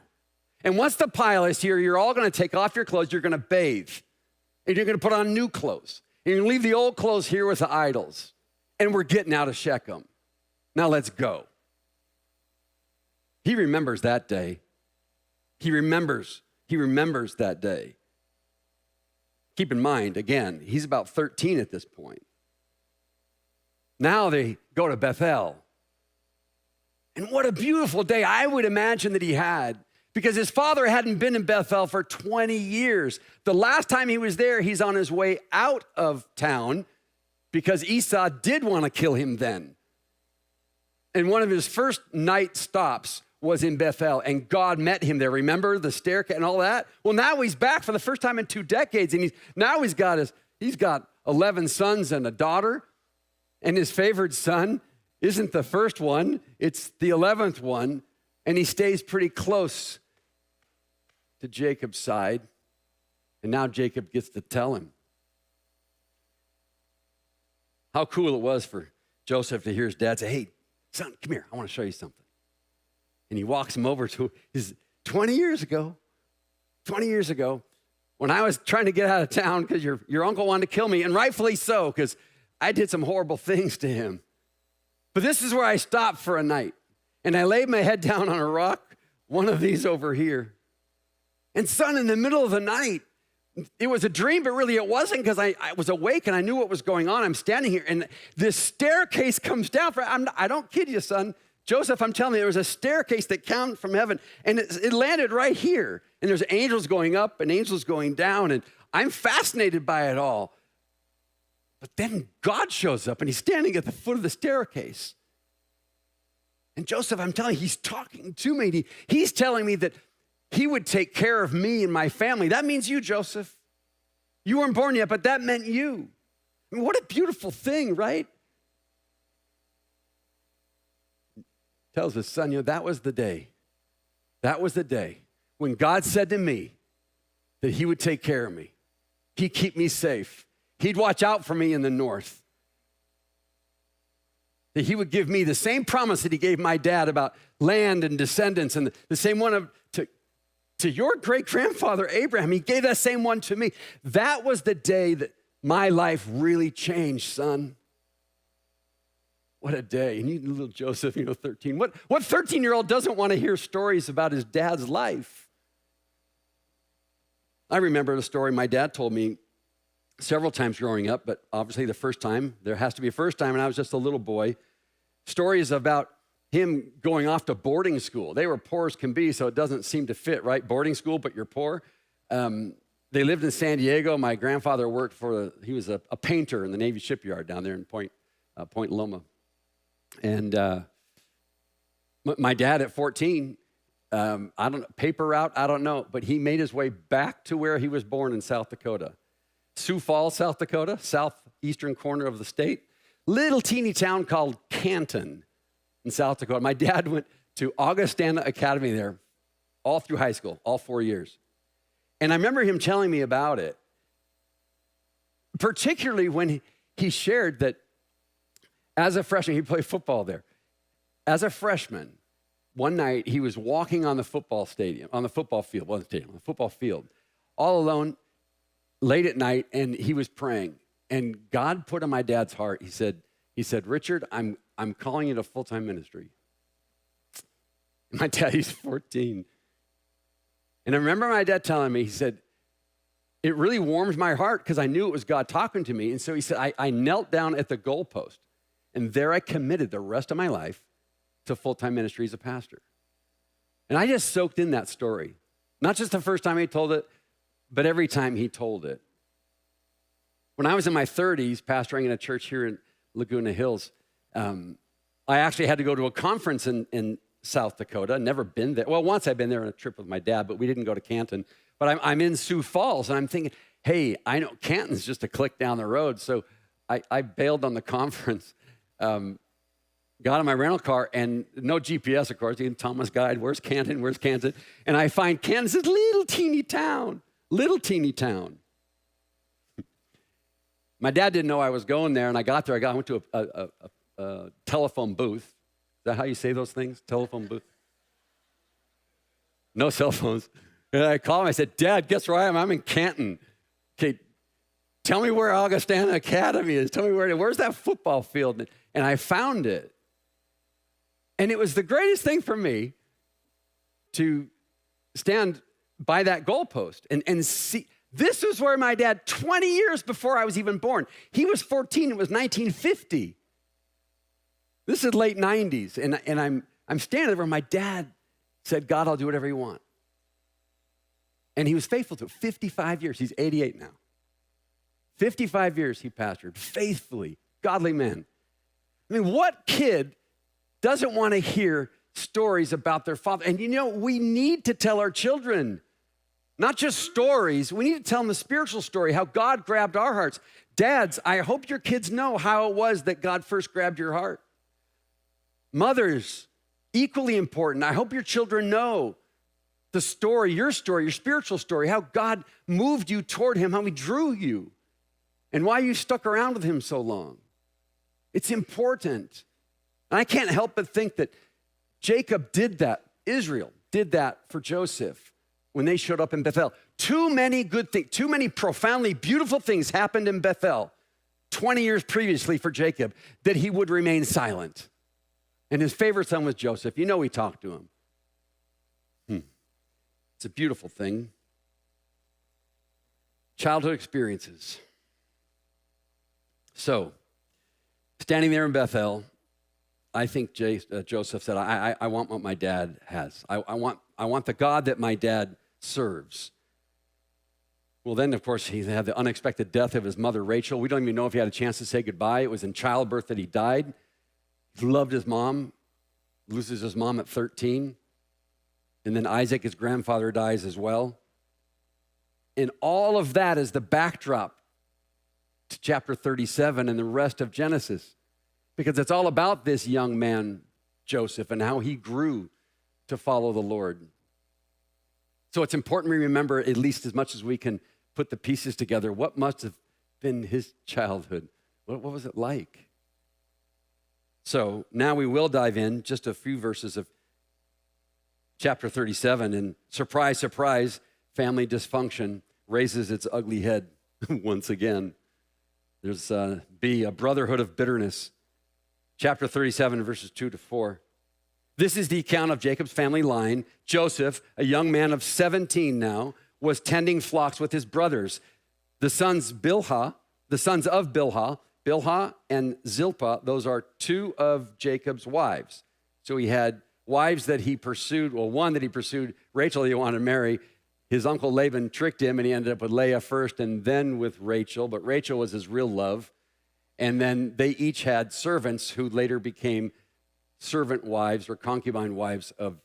And once the pile is here, you're all going to take off your clothes. You're going to bathe. And you're going to put on new clothes. And you're going to leave the old clothes here with the idols. And we're getting out of Shechem. Now let's go. He remembers that day. He remembers that day. Keep in mind, again, he's about 13 at this point. Now they go to Bethel. And what a beautiful day I would imagine that he had, because his father hadn't been in Bethel for 20 years. The last time he was there, he's on his way out of town because Esau did want to kill him then. And one of his first night stops was in Bethel, and God met him there. Remember the staircase and all that? Well, now he's back for the first time in 2 decades, and he's got 11 sons and a daughter, and his favored son isn't the first one, it's the 11th one, and he stays pretty close to Jacob's side, and now Jacob gets to tell him. How cool it was for Joseph to hear his dad say, "Hey, son, come here, I want to show you something." And he walks him over to his 20 years ago, when I was trying to get out of town because your uncle wanted to kill me, and rightfully so, because I did some horrible things to him. But this is where I stopped for a night. And I laid my head down on a rock, one of these over here. And son, in the middle of the night, it was a dream, but really it wasn't, because I was awake and I knew what was going on. I'm standing here and this staircase comes down. I don't kid you, son. Joseph, I'm telling you, there was a staircase that came from heaven, and it landed right here. And there's angels going up and angels going down, and I'm fascinated by it all. But then God shows up, and he's standing at the foot of the staircase. And Joseph, I'm telling you, he's talking to me. He's telling me that he would take care of me and my family. That means you, Joseph. You weren't born yet, but that meant you. I mean, what a beautiful thing, right? Tells his son, that was the day. That was the day when God said to me that he would take care of me. He'd keep me safe. He'd watch out for me in the north. That he would give me the same promise that he gave my dad about land and descendants, and the same one to your great-grandfather Abraham. He gave that same one to me. That was the day that my life really changed, son. What a day. And you little Joseph, 13. What 13-year-old doesn't want to hear stories about his dad's life? I remember the story my dad told me several times growing up, but obviously the first time, there has to be a first time, and I was just a little boy. Stories about him going off to boarding school. They were poor as can be, so it doesn't seem to fit, right? Boarding school, but you're poor. They lived in San Diego. My grandfather worked he was a painter in the Navy shipyard down there in Point Loma. And my dad at 14, paper route, I don't know, but he made his way back to where he was born in South Dakota. Sioux Falls, South Dakota, southeastern corner of the state. Little teeny town called Canton in South Dakota. My dad went to Augustana Academy there all through high school, all 4 years. And I remember him telling me about it, particularly when he shared that as a freshman, he played football there. As a freshman, one night he was walking on the football field, all alone, late at night, and he was praying. And God put on my dad's heart, he said, Richard, I'm calling you to full-time ministry. My dad, he's 14. And I remember my dad telling me, he said, it really warmed my heart because I knew it was God talking to me. And so he said, I knelt down at the goalpost, and there I committed the rest of my life to full-time ministry as a pastor. And I just soaked in that story. Not just the first time he told it, but every time he told it. When I was in my 30s, pastoring in a church here in Laguna Hills, I actually had to go to a conference in South Dakota. Never been there. Well, once I've been there on a trip with my dad, but we didn't go to Canton. But I'm in Sioux Falls, and I'm thinking, hey, I know Canton's just a click down the road. So I bailed on the conference, got in my rental car, and no GPS, of course. Thomas guide, where's Canton? And I find Canton's this little teeny town. My dad didn't know I was going there, and I got there. I went to a telephone booth. Is that how you say those things? Telephone booth? No cell phones. And I called him. I said, Dad, guess where I am? I'm in Canton. Okay, tell me where Augustana Academy is. Tell me where's that football field? And I found it. And it was the greatest thing for me to stand by that goalpost and see. This was where my dad, 20 years before I was even born, he was 14, it was 1950. This is late 90s, and I'm standing there where my dad said, God, I'll do whatever you want. And he was faithful to it. 55 years, he's 88 now. 55 years he pastored, faithfully, godly man. I mean, what kid doesn't want to hear stories about their father? And you know, we need to tell our children, not just stories, we need to tell them the spiritual story, how God grabbed our hearts. Dads, I hope your kids know how it was that God first grabbed your heart. Mothers, equally important. I hope your children know the story, your spiritual story, how God moved you toward him, how he drew you, and why you stuck around with him so long. It's important. And I can't help but think that Jacob did that. Israel did that for Joseph when they showed up in Bethel. Too many good things, too many profoundly beautiful things happened in Bethel 20 years previously for Jacob that he would remain silent. And his favorite son was Joseph. You know he talked to him. It's a beautiful thing. Childhood experiences. So, standing there in Bethel, I think Joseph said, I want what my dad has. I want the God that my dad serves. Well, then, of course, he had the unexpected death of his mother, Rachel. We don't even know if he had a chance to say goodbye. It was in childbirth that he died. He loved his mom, loses his mom at 13. And then Isaac, his grandfather, dies as well. And all of that is the backdrop to chapter 37 and the rest of Genesis. Because it's all about this young man, Joseph, and how he grew to follow the Lord. So it's important we remember, at least as much as we can put the pieces together, what must have been his childhood. What was it like? So now we will dive in just a few verses of chapter 37, and surprise, surprise, family dysfunction raises its ugly head once again. There's B, a brotherhood of bitterness. Chapter 37, verses 2 to 4. This is the account of Jacob's family line. Joseph, a young man of 17 now, was tending flocks with his brothers. The sons of Bilhah, Bilhah and Zilpah, those are two of Jacob's wives. So he had wives that he pursued, well, one that he pursued, Rachel he wanted to marry. His uncle Laban tricked him, and he ended up with Leah first and then with Rachel, but Rachel was his real love. And then they each had servants who later became servant wives or concubine wives of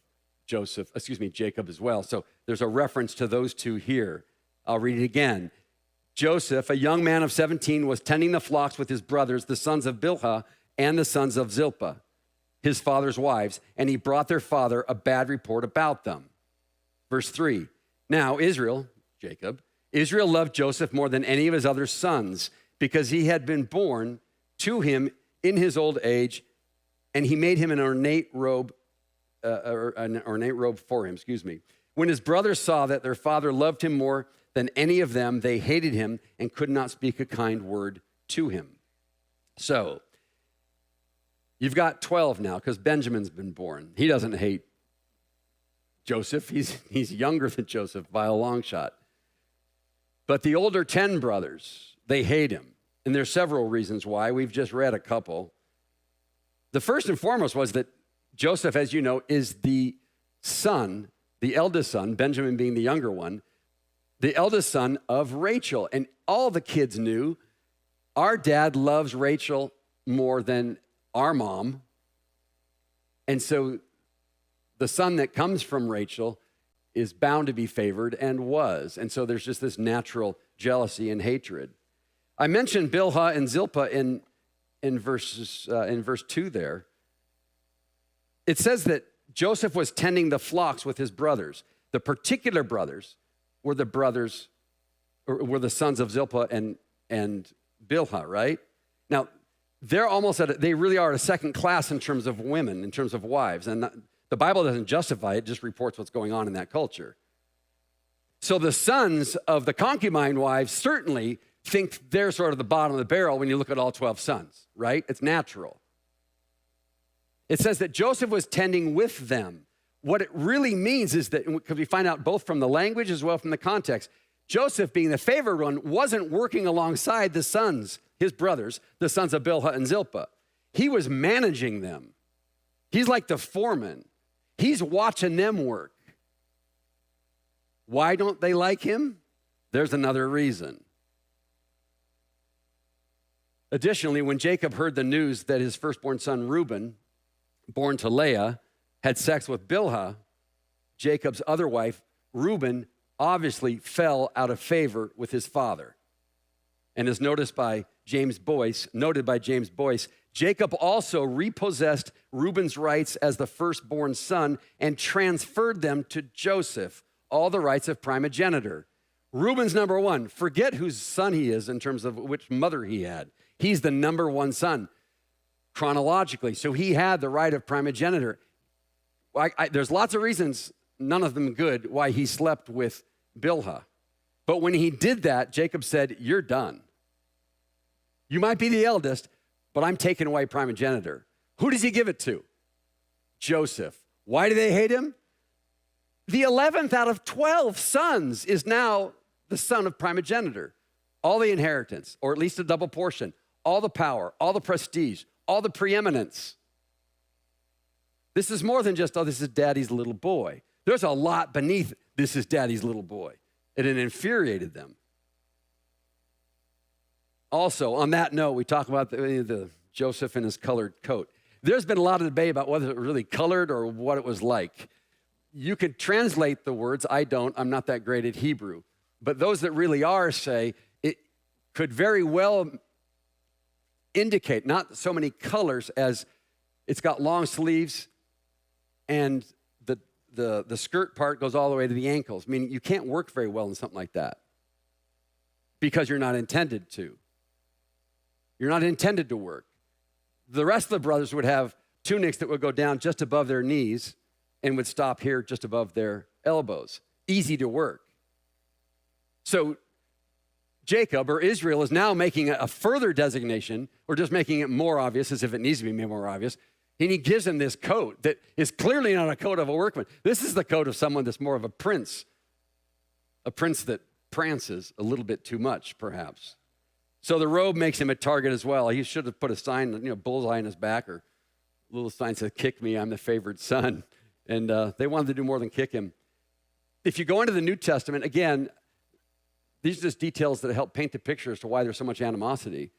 Jacob as well. So there's a reference to those two here. I'll read it again. Joseph, a young man of 17, was tending the flocks with his brothers, the sons of Bilhah and the sons of Zilpah, his father's wives, and he brought their father a bad report about them. Verse 3, now Israel, Jacob, Israel loved Joseph more than any of his other sons because he had been born to him in his old age, and he made him an ornate robe for him, When his brothers saw that their father loved him more than any of them, they hated him and could not speak a kind word to him. So, you've got 12 now because Benjamin's been born. He doesn't hate Joseph. He's younger than Joseph by a long shot. But the older 10 brothers, they hate him. And there's several reasons why. We've just read a couple. The first and foremost was that Joseph, as you know, is the son, the eldest son, Benjamin being the younger one, the eldest son of Rachel. And all the kids knew our dad loves Rachel more than our mom. And so the son that comes from Rachel is bound to be favored and was. And so there's just this natural jealousy and hatred. I mentioned Bilhah and Zilpah in verse 2 there. It says that Joseph was tending the flocks with his brothers. The particular brothers were the sons of Zilpah and Bilhah, right? Now, they really are a second class in terms of women, in terms of wives. And the Bible doesn't justify it, just reports what's going on in that culture. So the sons of the concubine wives certainly think they're sort of the bottom of the barrel when you look at all 12 sons, right? It's natural. It says that Joseph was tending with them. What it really means is that, because we find out both from the language as well from the context, Joseph, being the favored one, wasn't working alongside the sons, his brothers, the sons of Bilhah and Zilpah. He was managing them. He's like the foreman. He's watching them work. Why don't they like him? There's another reason. Additionally, when Jacob heard the news that his firstborn son Reuben, born to Leah, had sex with Bilhah, Jacob's other wife, Reuben obviously fell out of favor with his father. And as noted by James Boyce, Jacob also repossessed Reuben's rights as the firstborn son and transferred them to Joseph, all the rights of primogeniture. Reuben's number one. Forget whose son he is in terms of which mother he had. He's the number one son chronologically. So he had the right of primogeniture. There's lots of reasons, none of them good, why he slept with Bilhah. But when he did that, Jacob said, "You're done. You might be the eldest, but I'm taking away primogeniture." Who does he give it to? Joseph. Why do they hate him? The 11th out of 12 sons is now the son of primogeniture. All the inheritance, or at least a double portion, all the power, all the prestige, all the preeminence. This is more than just, this is daddy's little boy. There's a lot beneath this is daddy's little boy. And it infuriated them. Also, on that note, we talk about the Joseph and his colored coat. There's been a lot of debate about whether it was really colored or what it was like. You could translate the words. I don't. I'm not that great at Hebrew. But those that really are say it could very well indicate not so many colors as it's got long sleeves and the skirt part goes all the way to the ankles. Meaning you can't work very well in something like that because you're not intended to. You're not intended to work. The rest of the brothers would have tunics that would go down just above their knees and would stop here just above their elbows. Easy to work. So Jacob, or Israel, is now making a further designation, or just making it more obvious, as if it needs to be made more obvious. And he gives him this coat that is clearly not a coat of a workman. This is the coat of someone that's more of a prince that prances a little bit too much, perhaps. So the robe makes him a target as well. He should have put a sign, bullseye on his back, or a little sign says, "Kick me, I'm the favored son." And they wanted to do more than kick him. If you go into the New Testament, again, these are just details that help paint the picture as to why there's so much animosity.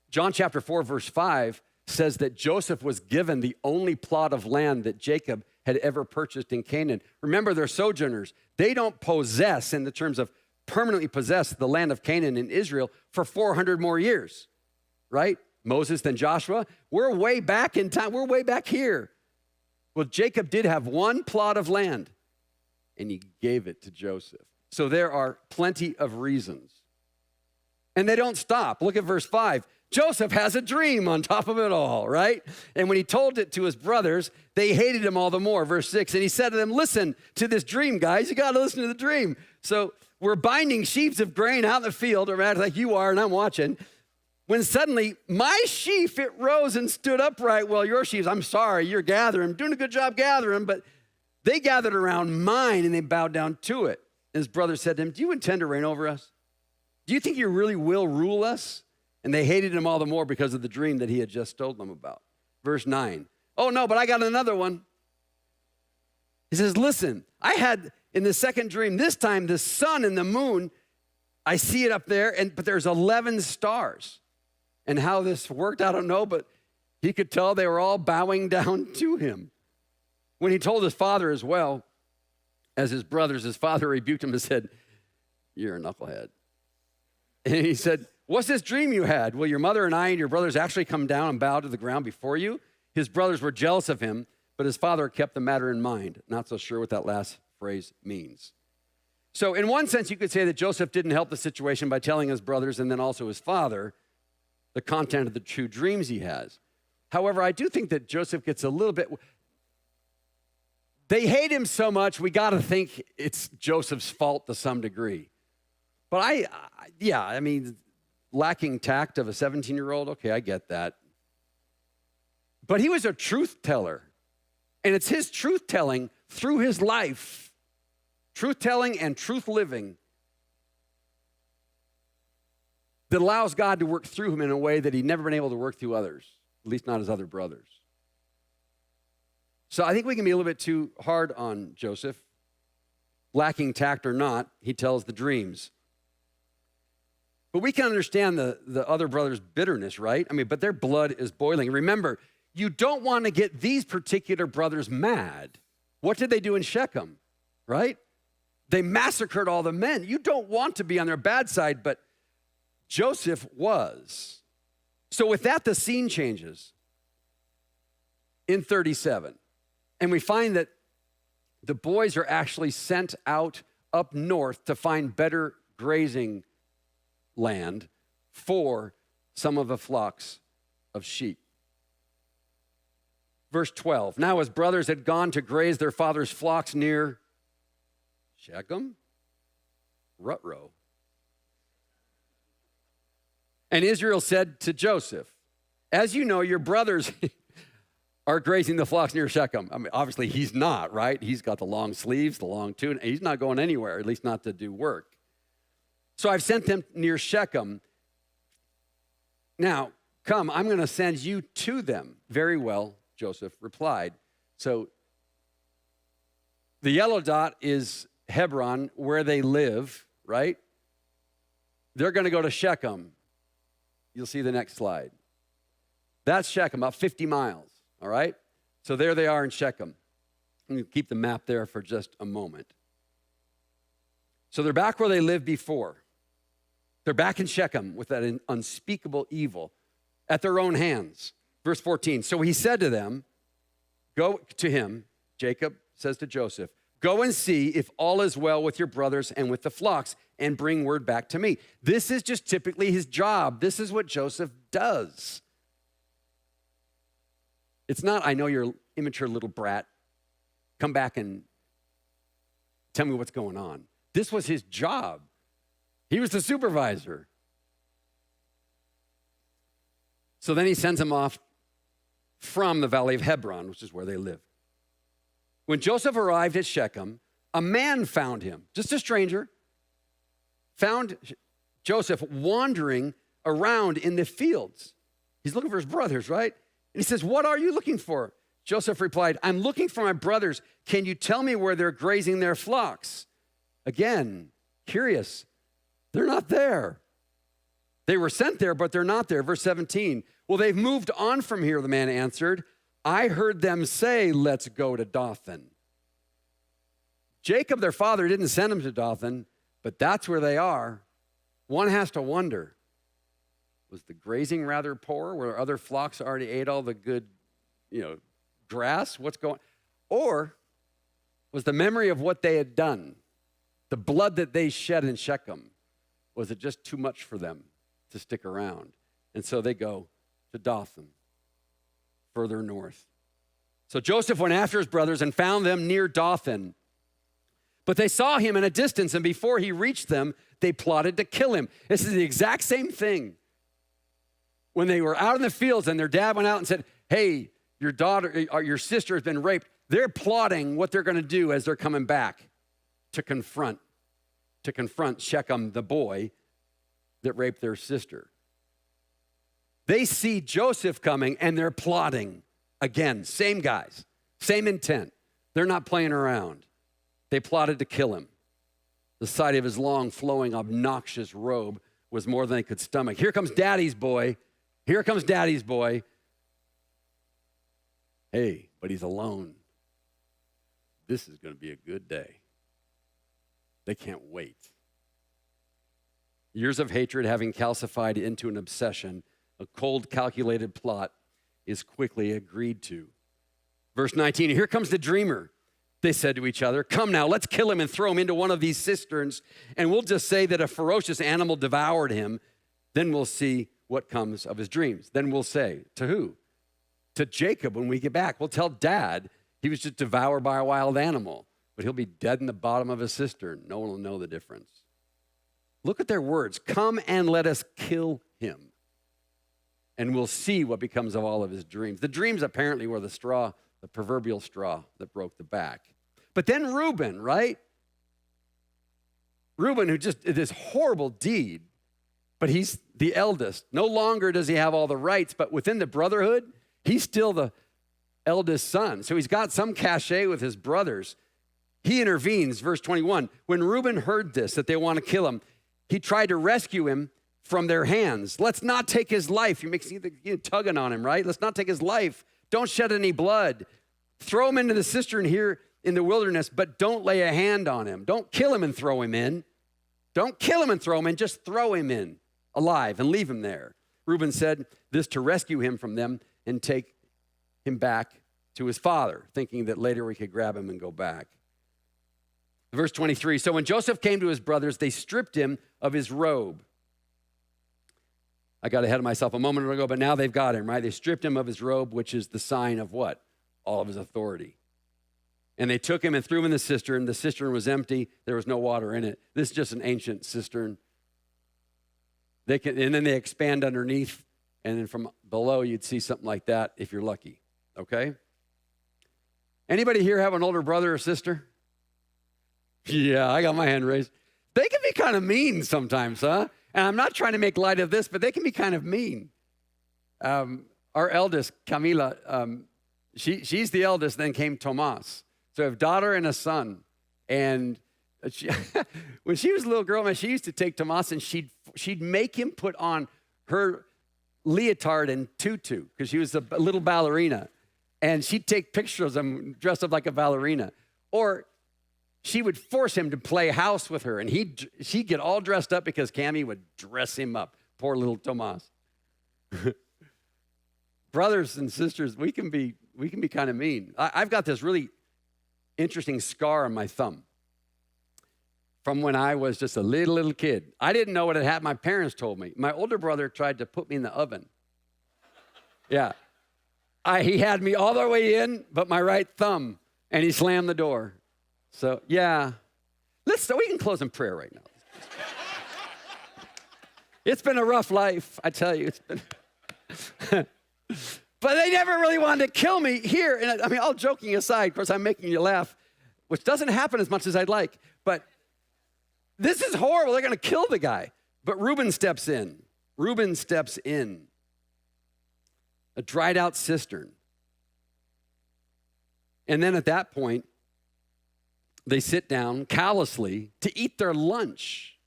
John chapter 4, verse 5 says that Joseph was given the only plot of land that Jacob had ever purchased in Canaan. Remember, they're sojourners. They don't possess, in the terms of permanently possess, the land of Canaan in Israel for 400 more years, right? Moses, then Joshua. We're way back in time. We're way back here. Well, Jacob did have one plot of land, and he gave it to Joseph. So there are plenty of reasons. And they don't stop. Look at verse 5. Joseph has a dream on top of it all, right? And when he told it to his brothers, they hated him all the more. Verse 6, and he said to them, listen to this dream, guys. You got to listen to the dream. So we're binding sheaves of grain out in the field, or like you are, and I'm watching. When suddenly my sheaf, it rose and stood upright. Well, your sheaves, I'm sorry, you're gathering, doing a good job gathering, but they gathered around mine and they bowed down to it. And his brother said to him, do you intend to reign over us? Do you think you really will rule us? And they hated him all the more because of the dream that he had just told them about. Verse 9. Oh, no, but I got another one. He says, listen, I had in the second dream, this time the sun and the moon, I see it up there, but there's 11 stars. And how this worked, I don't know, but he could tell they were all bowing down to him. When he told his father as well, as his brothers, his father rebuked him and said, you're a knucklehead. And he said, what's this dream you had? Will your mother and I and your brothers actually come down and bow to the ground before you? His brothers were jealous of him, but his father kept the matter in mind. Not so sure what that last phrase means. So in one sense, you could say that Joseph didn't help the situation by telling his brothers and then also his father the content of the two dreams he has. However, I do think that Joseph gets a little bit... They hate him so much, we got to think it's Joseph's fault to some degree. But I mean, lacking tact of a 17-year-old, okay, I get that. But he was a truth teller. And it's his truth telling through his life, truth telling and truth living, that allows God to work through him in a way that he'd never been able to work through others, at least not his other brothers. So I think we can be a little bit too hard on Joseph. Lacking tact or not, he tells the dreams. But we can understand the other brothers' bitterness, right? I mean, but their blood is boiling. Remember, you don't want to get these particular brothers mad. What did they do in Shechem, right? They massacred all the men. You don't want to be on their bad side, but Joseph was. So with that, the scene changes in 37. And we find that the boys are actually sent out up north to find better grazing land for some of the flocks of sheep. Verse 12, now his brothers had gone to graze their father's flocks near Shechem, Rutro. And Israel said to Joseph, as you know, your brothers are grazing the flocks near Shechem. I mean, obviously he's not, right? He's got the long sleeves, the long tunic. He's not going anywhere, at least not to do work. So I've sent them near Shechem. Now, come, I'm going to send you to them. Very well, Joseph replied. So the yellow dot is Hebron, where they live, right? They're going to go to Shechem. You'll see the next slide. That's Shechem, about 50 miles, all right? So there they are in Shechem. I'm going to keep the map there for just a moment. So they're back where they lived before. They're back in Shechem with that unspeakable evil at their own hands. Verse 14, so he said to them, go to him, Jacob says to Joseph, go and see if all is well with your brothers and with the flocks, and bring word back to me. This is just typically his job. This is what Joseph does. It's not, I know you're an immature little brat. Come back and tell me what's going on. This was his job. He was the supervisor. So then he sends him off from the valley of Hebron, which is where they lived. When Joseph arrived at Shechem, a man found him, just a stranger, found Joseph wandering around in the fields. He's looking for his brothers, right? And he says, what are you looking for? Joseph replied, I'm looking for my brothers. Can you tell me where they're grazing their flocks? Again, curious. They're not there. They were sent there, but they're not there. Verse 17. Well, they've moved on from here, the man answered. I heard them say, let's go to Dothan. Jacob, their father, didn't send them to Dothan, but that's where they are. One has to wonder, was the grazing rather poor, where other flocks already ate all the good, grass? What's going on? Or was the memory of what they had done, The blood that they shed in Shechem, was it just too much for them to stick around? And so they go to Dothan, further north. So Joseph went after his brothers and found them near Dothan. But they saw him in a distance, and before he reached them, they plotted to kill him. This is the exact same thing. When they were out in the fields and their dad went out and said, hey, your daughter, or your sister has been raped, they're plotting what they're going to do as they're coming back to confront Shechem, the boy that raped their sister. They see Joseph coming and they're plotting. Again, same guys, same intent. They're not playing around. They plotted to kill him. The sight of his long, flowing, obnoxious robe was more than they could stomach. Here comes daddy's boy. Here comes daddy's boy. Hey, but he's alone. This is going to be a good day. They can't wait. Years of hatred having calcified into an obsession, a cold, calculated plot is quickly agreed to. Verse 19, here comes the dreamer. They said to each other, come now, let's kill him and throw him into one of these cisterns, and we'll just say that a ferocious animal devoured him. Then we'll see what comes of his dreams. Then we'll say, to who? To Jacob when we get back. We'll tell Dad he was just devoured by a wild animal, but he'll be dead in the bottom of a cistern. No one will know the difference. Look at their words. Come and let us kill him, and we'll see what becomes of all of his dreams. The dreams apparently were the straw, the proverbial straw that broke the back. But then Reuben, right? Reuben, who just did this horrible deed, but he's the eldest. No longer does he have all the rights, but within the brotherhood, he's still the eldest son. So he's got some cachet with his brothers. He intervenes, verse 21. When Reuben heard this, that they want to kill him, he tried to rescue him from their hands. Let's not take his life. You're tugging on him, right? Let's not take his life. Don't shed any blood. Throw him into the cistern here in the wilderness, but don't lay a hand on him. Don't kill him and throw him in. Don't kill him and throw him in. Just throw him in alive and leave him there. Reuben said this to rescue him from them and take him back to his father, thinking that later we could grab him and go back. Verse 23, so when Joseph came to his brothers, they stripped him of his robe. I got ahead of myself a moment ago, but now they've got him, right? They stripped him of his robe, which is the sign of what? All of his authority. And they took him and threw him in the cistern. The cistern was empty. There was no water in it. This is just an ancient cistern. And then they expand underneath, and then from below you'd see something like that if you're lucky, okay? Anybody here have an older brother or sister? Yeah, I got my hand raised. They can be kind of mean sometimes, huh? And I'm not trying to make light of this, but they can be kind of mean. Our eldest, Camila, she's the eldest, then came Tomas. So I have a daughter and a son. And when she was a little girl, man, she used to take Tomas and she'd make him put on her leotard and tutu because she was a little ballerina. And she'd take pictures of him dressed up like a ballerina. Or she would force him to play house with her, and she'd get all dressed up because Cammie would dress him up. Poor little Tomas. Brothers and sisters, we can be kind of mean. I've got this really interesting scar on my thumb from when I was just a little kid. I didn't know what had happened. My parents told me. My older brother tried to put me in the oven. Yeah. He had me all the way in, but my right thumb, and he slammed the door. So, yeah. So we can close in prayer right now. It's been a rough life, I tell you. It's been. But they never really wanted to kill me here. And I mean, all joking aside, of course, I'm making you laugh, which doesn't happen as much as I'd like. But this is horrible. They're going to kill the guy. But Reuben steps in. Reuben steps in. A dried out cistern. And then at that point, they sit down callously to eat their lunch.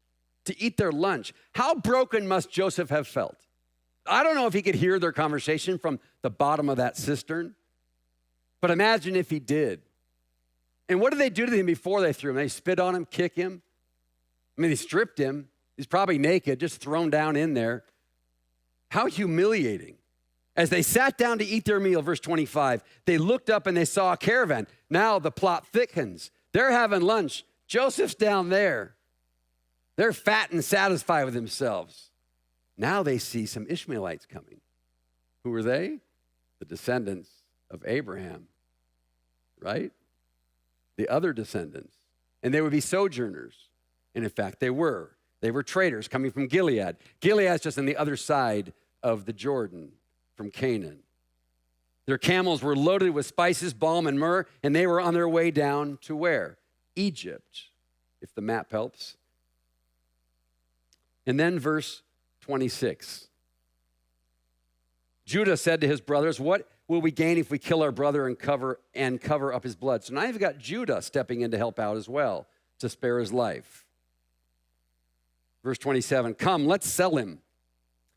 To eat their lunch. How broken must Joseph have felt? I don't know if he could hear their conversation from the bottom of that cistern, but imagine if he did. And what did they do to him before they threw him? They spit on him, kick him. I mean, they stripped him. He's probably naked, just thrown down in there. How humiliating. As they sat down to eat their meal, verse 25, they looked up and they saw a caravan. Now the plot thickens. They're having lunch. Joseph's down there. They're fat and satisfied with themselves. Now they see some Ishmaelites coming. Who are they? The descendants of Abraham, right? The other descendants. And they would be sojourners. And in fact, they were. They were traders coming from Gilead. Gilead's just on the other side of the Jordan from Canaan. Their camels were loaded with spices, balm, and myrrh, and they were on their way down to where? Egypt, if the map helps. And then verse 26. Judah said to his brothers, what will we gain if we kill our brother and cover up his blood? So now you've got Judah stepping in to help out as well, to spare his life. Verse 27, come, let's sell him.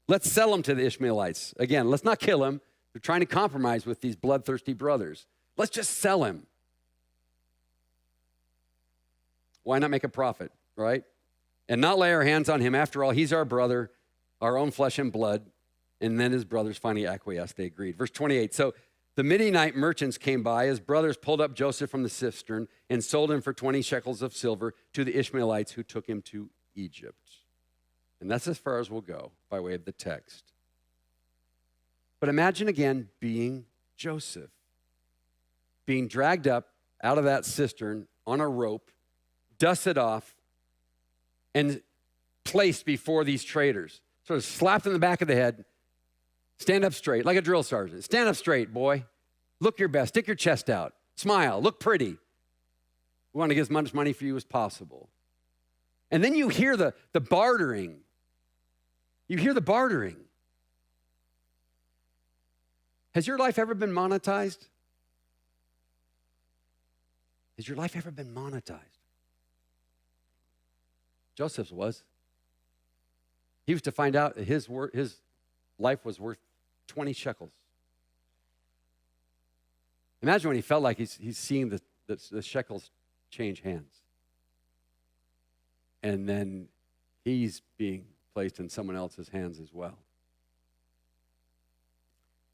Let's sell him to the Ishmaelites. Again, let's not kill him. They're trying to compromise with these bloodthirsty brothers. Let's just sell him. Why not make a profit, right? And not lay our hands on him. After all, he's our brother, our own flesh and blood. And then his brothers finally acquiesced. They agreed. Verse 28, so the Midianite merchants came by. His brothers pulled up Joseph from the cistern and sold him for 20 shekels of silver to the Ishmaelites who took him to Egypt. And that's as far as we'll go by way of the text. But imagine again being Joseph, being dragged up out of that cistern on a rope, dusted off, and placed before these traders. Sort of slapped in the back of the head. Stand up straight, like a drill sergeant. Stand up straight, boy. Look your best. Stick your chest out. Smile. Look pretty. We want to get as much money for you as possible. And then you hear the bartering. You hear the bartering. Has your life ever been monetized? Has your life ever been monetized? Joseph's was. He was to find out that his life was worth 20 shekels. Imagine when he felt like he's seeing the shekels change hands. And then he's being placed in someone else's hands as well.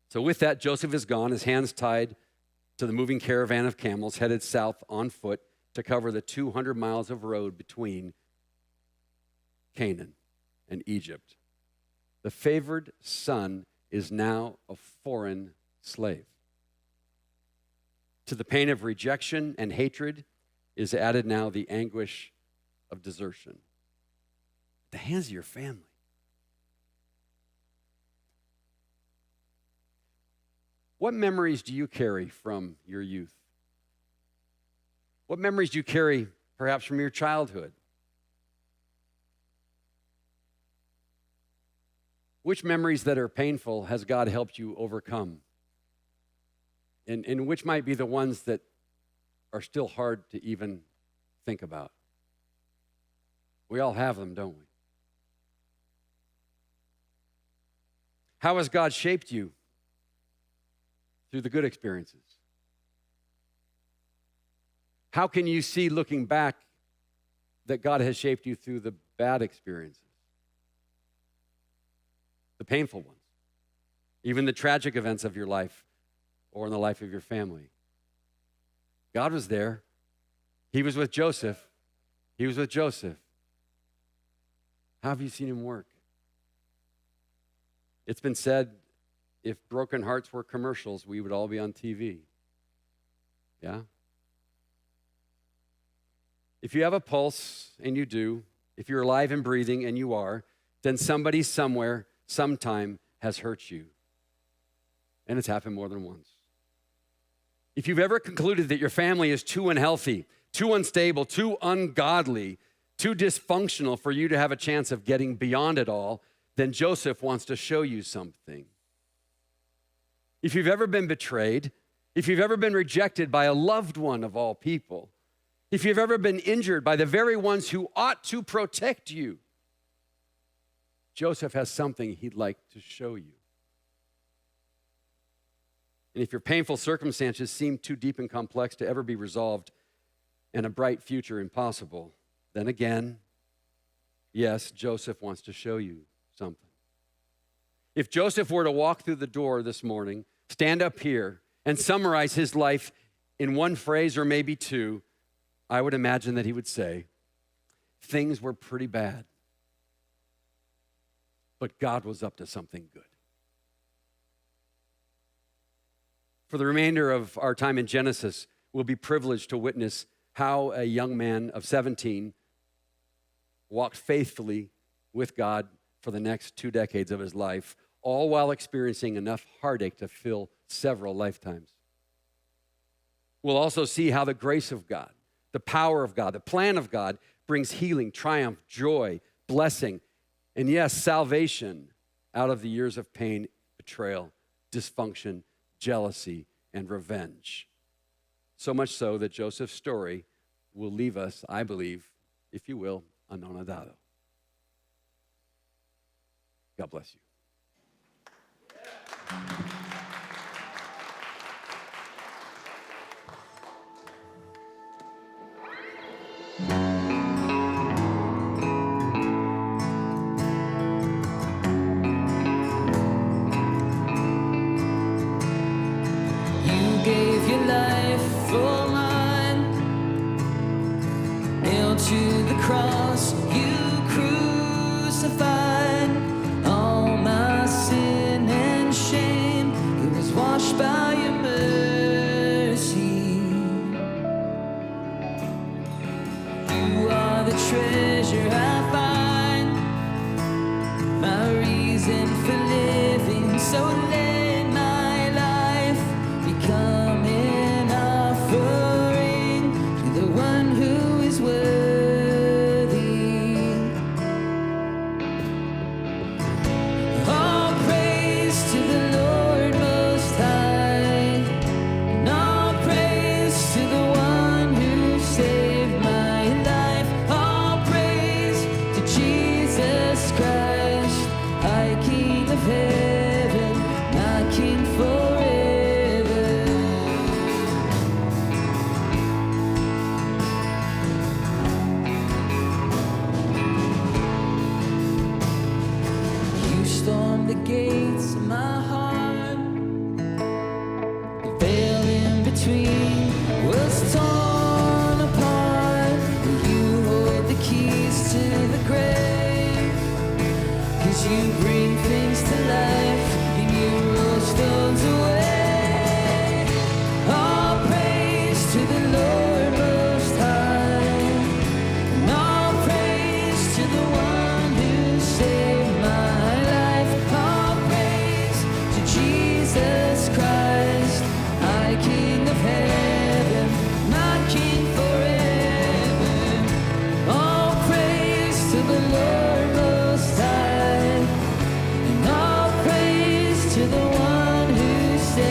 So with that, Joseph is gone, his hands tied to the moving caravan of camels, headed south on foot to cover the 200 miles of road between Canaan and Egypt. The favored son is now a foreign slave. To the pain of rejection and hatred is added now the anguish of desertion. At the hands of your family. What memories do you carry from your youth? What memories do you carry perhaps from your childhood? Which memories that are painful has God helped you overcome? And which might be the ones that are still hard to even think about? We all have them, don't we? How has God shaped you through the good experiences? How can you see, looking back, that God has shaped you through the bad experiences? The painful ones, even the tragic events of your life or in the life of your family. God was there. He was with Joseph. He was with Joseph. How have you seen him work? It's been said, if broken hearts were commercials, we would all be on TV. Yeah? If you have a pulse, and you do, if you're alive and breathing, and you are, then somebody somewhere sometime has hurt you. And it's happened more than once. If you've ever concluded that your family is too unhealthy, too unstable, too ungodly, too dysfunctional for you to have a chance of getting beyond it all, then Joseph wants to show you something. If you've ever been betrayed, if you've ever been rejected by a loved one of all people, if you've ever been injured by the very ones who ought to protect you, Joseph has something he'd like to show you. And if your painful circumstances seem too deep and complex to ever be resolved and a bright future impossible, then again, yes, Joseph wants to show you something. If Joseph were to walk through the door this morning, stand up here, and summarize his life in one phrase or maybe two, I would imagine that he would say, things were pretty bad, but God was up to something good. For the remainder of our time in Genesis, we'll be privileged to witness how a young man of 17 walked faithfully with God for the next 2 decades of his life, all while experiencing enough heartache to fill several lifetimes. We'll also see how the grace of God, the power of God, the plan of God brings healing, triumph, joy, blessing, and yes, salvation out of the years of pain, betrayal, dysfunction, jealousy, and revenge. So much so that Joseph's story will leave us, I believe, if you will, anonadado. God bless you. You gave your life for mine, nailed to the cross, you crucified. All my sin and shame, it was washed by your mercy. You are the treasure I find, my reason for living. So let my life become an offering to the one who is worthy. All praise to the Lord Most High, and all praise to the one who saved my life. All praise to Jesus Christ, High King of heaven, my King forever. You stormed the gates of my heart. The veil in between was torn apart. You hold the keys to the grave, 'cause you bring things to life and you roll stones away. All praise to the Lord Most High, and all praise to the one who saved my life. All praise to Jesus Christ, High King of heaven, my King forever. All praise to the Lord Most High, and all praise to the one who saved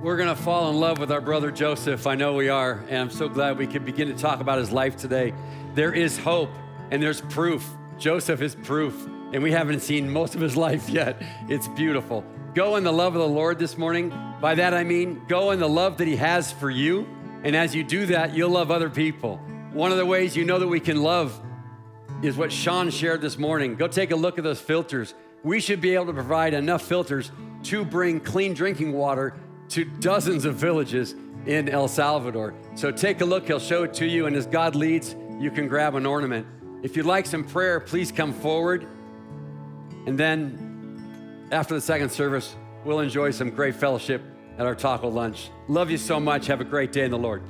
We're going to fall in love with our brother Joseph. I know we are. And I'm so glad we could begin to talk about his life today. There is hope and there's proof. Joseph is proof. And we haven't seen most of his life yet. It's beautiful. Go in the love of the Lord this morning. By that I mean, go in the love that he has for you. And as you do that, you'll love other people. One of the ways you know that we can love is what Sean shared this morning. Go take a look at those filters. We should be able to provide enough filters to bring clean drinking water to dozens of villages in El Salvador. So take a look, he'll show it to you, and as God leads, you can grab an ornament. If you'd like some prayer, please come forward. And then after the second service, we'll enjoy some great fellowship at our taco lunch. Love you so much. Have a great day in the Lord.